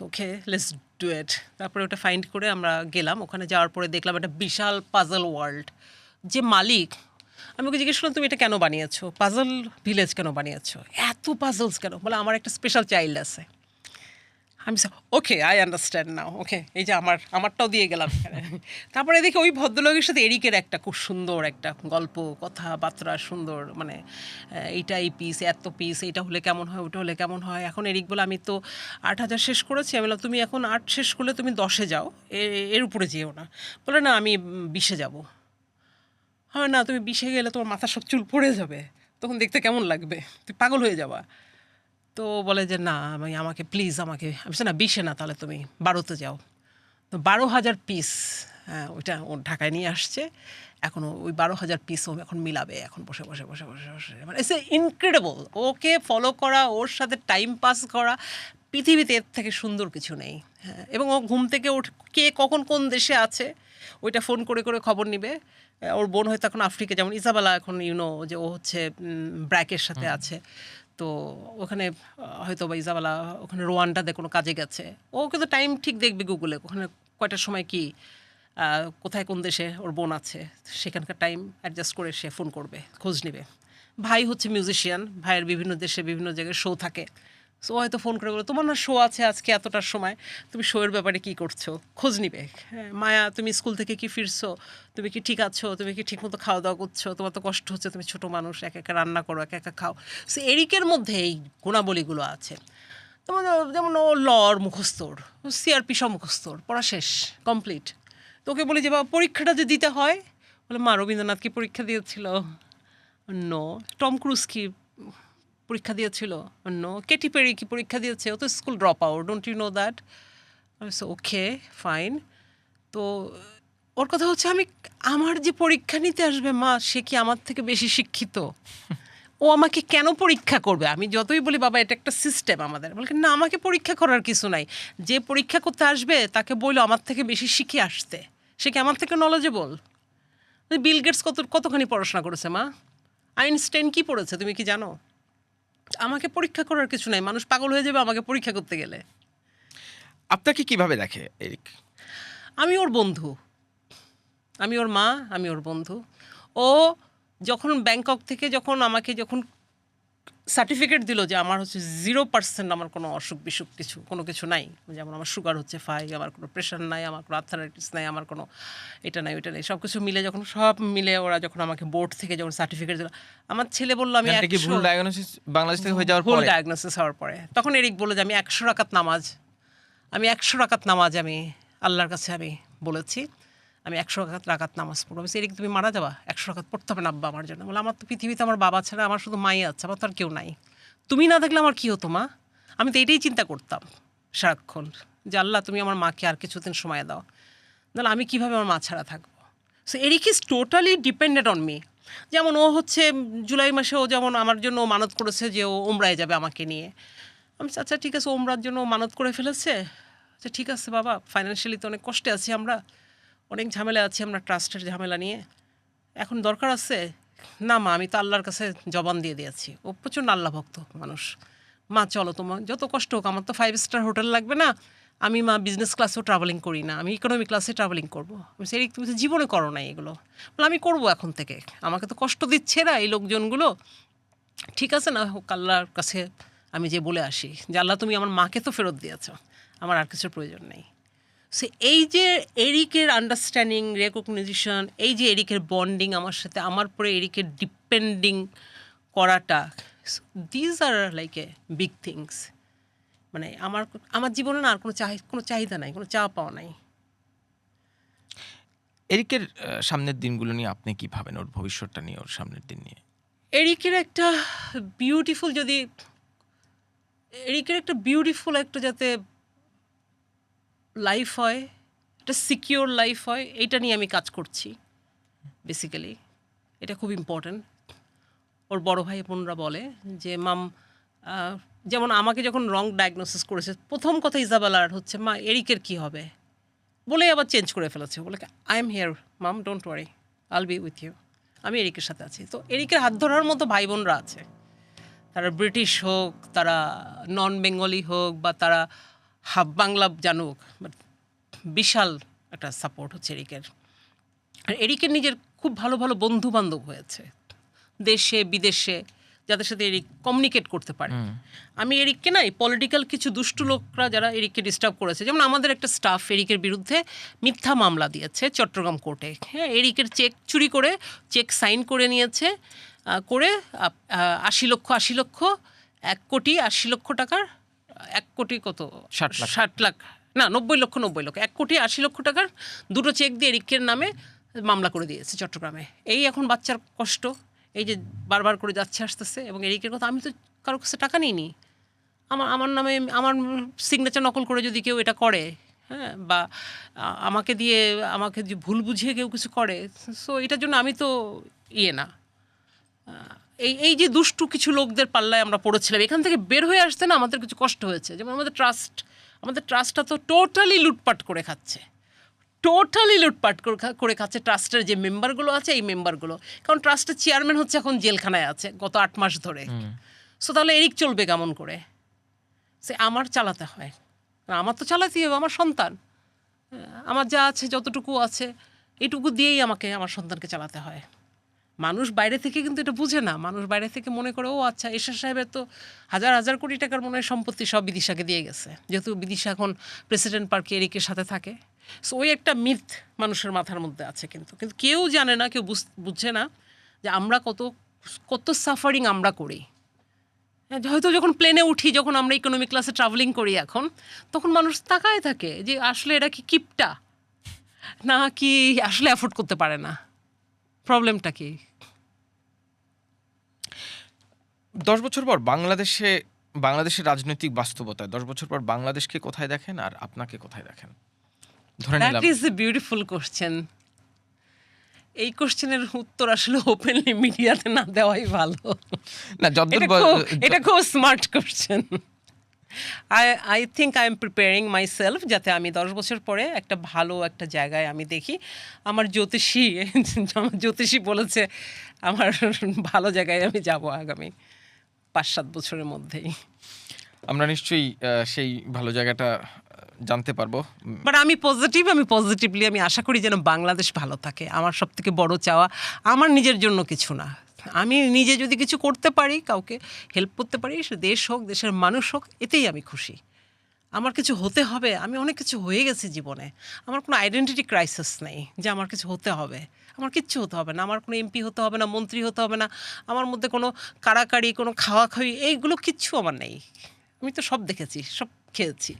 Speaker 1: ওকে, লেটস ডু ইট। তারপরে ওটা ফাইন্ড করে আমরা গেলাম। ওখানে যাওয়ার পরে দেখলাম একটা বিশাল পাজল ওয়ার্ল্ড। যে মালিক, আমি ওকে জিজ্ঞেস করলাম তুমি এটা কেন বানিয়েছো, পাজল ভিলেজ কেন বানিয়েছো, এত পাজলস কেন? বলে আমার একটা স্পেশাল চাইল্ড আছে। আমি ওকে, আই আন্ডারস্ট্যান্ড নাও। ওকে, এই যে আমারটাও দিয়ে গেলাম এখানে। তারপরে দেখি ওই ভদ্রলোকের সাথে এরিকের একটা খুব সুন্দর একটা গল্প, কথাবার্তা সুন্দর, মানে এইটা এই পিস, এত পিস, এইটা হলে কেমন হয়, ওটা হলে কেমন হয়। এখন এরিক বলে আমি তো 8,000 শেষ করেছি। আমি বললাম তুমি এখন 8 শেষ করলে তুমি 10-এ যাও, এর উপরে যেও না। বলে না আমি 20-এ যাবো। হয় না, তুমি 20-এ গেলে তোমার মাথা সব চুল পড়ে যাবে, তখন দেখতে কেমন লাগবে, তুই পাগল হয়ে যাবা। তো বলে যে না, আমাকে প্লিজ, আমাকে। আমি বলছি না 20-এ না, তাহলে তুমি 12-তে যাও। তো 12,000 পিস, হ্যাঁ ওইটা ও ঢাকায় নিয়ে আসছে। এখন ওই 12,000 পিস ও এখন মিলাবে, এখন বসে বসে বসে বসে বসে, মানে ইটস ইনক্রেডিবল। ওকে ফলো করা, ওর সাথে টাইম পাস করা, পৃথিবীতে এর থেকে সুন্দর কিছু নেই। হ্যাঁ, এবং ও ঘুম থেকে কে কখন কোন দেশে আছে ওইটা ফোন করে করে খবর নিবে। ওর বোন হয়তো এখন আফ্রিকা, যেমন ইসাবেলা এখন যে ও হচ্ছে ব্র্যাকের সাথে আছে, তো ওখানে হয়তো বা ইসাবেলা ওখানে রোয়ান্ডাতে কোনো কাজে গেছে। ও কিন্তু টাইম ঠিক দেখবে গুগলে, ওখানে কয়টার সময় কি, কোথায় কোন দেশে ওর বোন আছে, সেখানকার টাইম অ্যাডজাস্ট করে সে ফোন করবে, খোঁজ নেবে। ভাই হচ্ছে মিউজিশিয়ান, ভাইয়ের বিভিন্ন দেশে বিভিন্ন জায়গায় শো থাকে। সো হয়তো ফোন করে বলো তোমার না শো আছে আজকে এতটার সময়, তুমি শোয়ের ব্যাপারে কি করছো, খোঁজ নিবে। হ্যাঁ, মায়া তুমি স্কুল থেকে কি ফিরছো, তুমি কি ঠিক আছো, তুমি কি ঠিক মতো খাওয়া দাওয়া করছো, তোমার তো কষ্ট হচ্ছে, তুমি ছোটো মানুষ, একা একা রান্না করো, একা একা খাও। সো এরিকের মধ্যে এই গুণাবলীগুলো আছে। যেমন যেমন ও লর মুখস্থর, সিআরপি সব মুখস্থর, পড়া শেষ, কমপ্লিট। তোকে বলি যে বাবা পরীক্ষাটা যে দিতে হয়, বলে মা রবীন্দ্রনাথ কি পরীক্ষা দিয়েছিল? নো। টম ক্রুজ কি পরীক্ষা দিয়েছিল? নো। কেটি পেরি কি পরীক্ষা দিয়েছে? ও তো school drop out, don't you know that? Okay fine. তো ওর কথা হচ্ছে আমার যে পরীক্ষা নিতে আসবে মা, সে কি আমার থেকে বেশি শিক্ষিত? ও আমাকে কেন পরীক্ষা করবে? আমি যতই বলি বাবা এটা একটা সিস্টেম আমাদের, বলে না আমাকে পরীক্ষা করার কিছু নাই, যে পরীক্ষা করতে আসবে তাকে বললো আমার থেকে বেশি শিখে আসতে, সে কি আমার থেকে নলেজেবল? বিল গেটস কতখানি পড়াশোনা করেছে মা? আইনস্টাইন কি পড়েছে তুমি কি জানো? আমাকে পরীক্ষা করার কিছু নাই, মানুষ পাগল হয়ে যাবে আমাকে পরীক্ষা করতে গেলে।
Speaker 2: আপনাকে কিভাবে দেখে এরিক?
Speaker 1: আমি ওর বন্ধু, আমি ওর মা, আমি ওর বন্ধু। ও যখন ব্যাংকক থেকে আমাকে সার্টিফিকেট দিল যে আমার হচ্ছে 0% আমার কোনো অসুখ বিসুখ কোনো কিছু নাই, যেমন আমার সুগার হচ্ছে 5, আমার কোনো প্রেশার নাই, আমার কোনো আর্থারাইটিস নাই, আমার কোনো এটা নাই ওইটা নেই, সব কিছু মিলে সব মিলে ওরা যখন আমাকে বোর্ড থেকে সার্টিফিকেট দিল, আমার ছেলে বললো আমি
Speaker 2: কি ভুল ডায়াগনোসিস বাংলাদেশ থেকে হয়ে যাওয়ার
Speaker 1: ভুল
Speaker 2: পরে?
Speaker 1: ডায়াগনোসিস হওয়ার পরে তখন এরিক বলে যে আমি 100 রাকাত নামাজ আমি আল্লাহর কাছে আমি বলেছি আমি 100 রাকাত নামাজ পড়বো। আমি এরিক তুমি মারা যাবা, 100 রাকাত পড়তে হবে না আব্বা আমার জন্য? বলে আমার তো পৃথিবীতে আমার বাবা ছাড়া আমার শুধু মাই আছে, আমার তো আর কেউ নাই, তুমি না থাকলে আমার কী হতো মা? আমি তো এটাই চিন্তা করতাম সারাক্ষণ যে আল্লাহ তুমি আমার মাকে আর কিছুদিন সময় দাও, নাহলে আমি কীভাবে আমার মা ছাড়া থাকবো? So Eric is totally dependent on me. যেমন ও হচ্ছে জুলাই মাসে ও যেমন আমার জন্য মানত করেছে যে ও উমরায় যাবে আমাকে নিয়ে। আমি আচ্ছা ঠিক আছে, ওমরার জন্য মানত করে ফেলেছে, আচ্ছা ঠিক আছে বাবা, ফাইন্যান্সিয়ালি তো অনেক কষ্টে আছি আমরা, অনেক ঝামেলা আছি আমরা ট্রাস্টের ঝামেলা নিয়ে, এখন দরকার আছে না মা, আমি তো আল্লাহর কাছে জবান দিয়ে দিয়েছি। ও প্রচণ্ড আল্লাহ ভক্ত মানুষ। মা চলো তোমার যত কষ্ট হোক, আমার তো 5 স্টার হোটেল লাগবে না, আমি মা বিজনেস ক্লাসেও ট্রাভেলিং করি না, আমি ইকোনমি ক্লাসে ট্রাভেলিং করবো। আমি সেই তুমি তো জীবনে করো না এগুলো, বলে আমি করবো এখন থেকে, আমাকে তো কষ্ট দিচ্ছে না এই লোকজনগুলো, ঠিক আছে না হোক, আল্লাহর কাছে আমি যে বলে আসি যে আল্লাহ তুমি আমার মাকে তো ফেরত দিয়েছ, আমার আর কিছুর প্রয়োজন নেই। সো এই যে এরিকের আন্ডারস্ট্যান্ডিং, রেকগনিশন, এই যে এরিকের বন্ডিং আমার সাথে, আমার পরে এরিকের ডিপেন্ডিং করাটা, these are like a big things. মানে আমার জীবনে না আর কোনো চাহিদা নাই, কোনো চাওয়া পাওয়া নাই।
Speaker 2: এরিকের সামনের দিনগুলো নিয়ে আপনি কি ভাবেন, ওর ভবিষ্যৎটা নিয়ে, ওর সামনের দিন নিয়ে?
Speaker 1: এরিকের একটা বিউটিফুল একটা যাতে লাইফ হয়, একটা সিকিওর লাইফ হয়, এইটা নিয়ে আমি কাজ করছি বেসিক্যালি। এটা খুব ইম্পর্ট্যান্ট। ওর বড় ভাই বোনরা বলে যে মাম, যেমন আমাকে যখন রং ডায়াগনোসিস করেছে, প্রথম কথা ইজাবেলার হচ্ছে মা এরিকের কি হবে, বলে আবার চেঞ্জ করে ফেলেছে, বলে I am here mum, don't worry, I'll be with you, আমি এরিকের সাথে আছি। তো এরিকের হাত ধরার মতো ভাই বোনরা আছে, তারা ব্রিটিশ হোক, তারা নন বেঙ্গলি হোক, বা তারা হাফ বাংলা জানুক, বাট বিশাল একটা সাপোর্ট হচ্ছে এরিকের। আর এরিকের নিজের খুব ভালো ভালো বন্ধু বান্ধব হয়েছে দেশে বিদেশে, যাদের সাথে এরিক কমিউনিকেট করতে পারে। আমি এরিককে না, এই পলিটিক্যাল কিছু দুষ্টু লোকরা যারা এরিককে ডিস্টার্ব করেছে, যেমন আমাদের একটা স্টাফ এরিকের বিরুদ্ধে মিথ্যা মামলা দিয়েছে চট্টগ্রাম কোর্টে। হ্যাঁ, এরিকের চেক চুরি করে চেক সাইন করে নিয়েছে, করে 80 লক্ষ 1 কোটি 80 লক্ষ টাকার, 1 কোটি কত 60 লাখ না 90 লক্ষ 1 কোটি 80 লক্ষ টাকার দুটো চেক দিয়ে এরিকের নামে মামলা করে দিয়েছে চট্টগ্রামে। এই এখন বাচ্চার কষ্ট, এই যে বারবার করে যাচ্ছে আসতেছে। এবং এরিকের কথা, আমি তো কারোর কাছে টাকা নিইনি, আমার নামে আমার সিগনেচার নকল করে যদি কেউ এটা করে, হ্যাঁ, বা আমাকে যে ভুল বুঝিয়ে কেউ কিছু করে, সো এটার জন্য আমি তো না। এই যে দুষ্টু কিছু লোকদের পাল্লায় আমরা পড়েছিলাম, এখান থেকে বের হয়ে আসতে না আমাদের কিছু কষ্ট হয়েছে। যেমন আমাদের ট্রাস্টটা তো টোটালি লুটপাট করে খাচ্ছে, ট্রাস্টের যে মেম্বারগুলো আছে, এই মেম্বারগুলো, কারণ ট্রাস্টের চেয়ারম্যান হচ্ছে এখন জেলখানায় আছে গত 8 মাস ধরে। সো তাহলে এরিক চলবে কেমন করে? সে আমার চালাতে হয়, আমার তো চালাতেই হবে, আমার সন্তান, আমার যা আছে যতটুকু আছে এটুকু দিয়েই আমাকে আমার সন্তানকে চালাতে হয়। মানুষ বাইরে থেকে কিন্তু এটা বুঝে না, মানুষ বাইরে থেকে মনে করে ও আচ্ছা এরশাদ সাহেবের তো হাজার হাজার কোটি টাকার মনে হয় সম্পত্তি সব বিদিশাকে দিয়ে গেছে, যেহেতু বিদিশা এখন প্রেসিডেন্ট পার্কে এরিকের সাথে থাকে। সো ওই একটা মিথ মানুষের মাথার মধ্যে আছে, কিন্তু কেউ জানে না, কেউ বুঝছে না যে আমরা কত সাফারিং আমরা করি। হয়তো যখন প্লেনে উঠি, যখন আমরা ইকোনমি ক্লাসে ট্রাভেলিং করি এখন, তখন মানুষ তাকায় থাকে যে আসলে এরা কি কিপটা না কি আসলে অ্যাফোর্ড করতে পারে না, প্রবলেমটা কি?
Speaker 2: 10 বছর পর বাংলাদেশের রাজনৈতিক বাস্তবতায় 10 বছর পর বাংলাদেশকে কোথায় দেখেন আর আপনাকে কোথায় দেখেন? ধরে
Speaker 1: দ্যাট
Speaker 2: নিলাম
Speaker 1: ইজ এ বিউটিফুল কোশ্চেন। এই কোশ্চেনের উত্তর আসলে ওপেনলি মিডিয়াতে না দেওয়াই ভালো।
Speaker 2: না যতদূর
Speaker 1: এটা খুব smart question. I think I am preparing my self, যাতে আমি 10 বছর পরে একটা ভালো একটা জায়গায় আমি দেখি। আমার জ্যোতিষী বলেছে আমার ভালো জায়গায় আমি যাব আগামী 5-7 বছরের মধ্যেই।
Speaker 2: আমরা নিশ্চয়ই সেই ভালো জায়গাটা জানতে পারবো।
Speaker 1: বাট আমি পজিটিভলি আমি আশা করি যেন বাংলাদেশ ভালো থাকে। আমার সব থেকে বড় চাওয়া আমার নিজের জন্য কিছু না, আমি নিজে যদি কিছু করতে পারি, কাউকে হেল্প করতে পারি, সে দেশ হোক, দেশের মানুষ হোক, এতেই আমি খুশি। আমার কিছু হতে হবে, আমি অনেক কিছু হয়ে গেছি জীবনে। আমার কোনো আইডেন্টিটি ক্রাইসিস নেই যে আমার কিছু হতে হবে। আমার কিচ্ছু হতে হবে না, আমার কোনো এমপি হতে হবে না, মন্ত্রী হতে হবে না, আমার মধ্যে কোনো কাড়াকাড়ি, কোনো খাওয়াখাওয়ি, এইগুলো কিচ্ছু আমার নেই। আমি তো সব দেখেছি, সব খেয়েছি।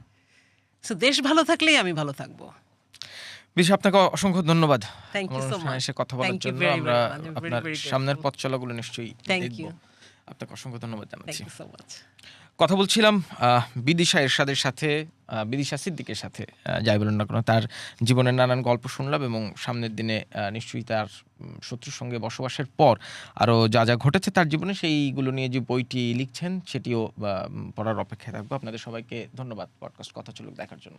Speaker 1: সো দেশ ভালো থাকলেই আমি ভালো থাকবো।
Speaker 2: বিশা, আপনাকে অসংখ্য ধন্যবাদ
Speaker 1: Thank you so much.
Speaker 2: এসে কথা বলার
Speaker 1: Thank you
Speaker 2: জন্য।
Speaker 1: very,
Speaker 2: আমরা
Speaker 1: very much. I'm very,
Speaker 2: আপনার
Speaker 1: very
Speaker 2: সামনের
Speaker 1: grateful.
Speaker 2: পথ চলাগুলো নিশ্চয়ই
Speaker 1: Thank
Speaker 2: দেখব।
Speaker 1: you.
Speaker 2: আপনাকে অসংখ্য ধন্যবাদ জানাচ্ছি।
Speaker 1: Thank you so much.
Speaker 2: কথা বলছিলাম বিদিশা এরশাদের সাথে, বিদিশা সিদ্দিকের সাথে। যাই বলুন না কেন, তার জীবনের নানান গল্প শুনলাম এবং সামনের দিনে নিশ্চয়ই তার শত্রুর সঙ্গে বসবাসের পর আরও যা যা ঘটেছে তার জীবনে, সেইগুলো নিয়ে যে বইটি লিখছেন সেটিও পড়ার অপেক্ষায় থাকবো। আপনাদের সবাইকে ধন্যবাদ পডকাস্ট কথা চলুক দেখার জন্য।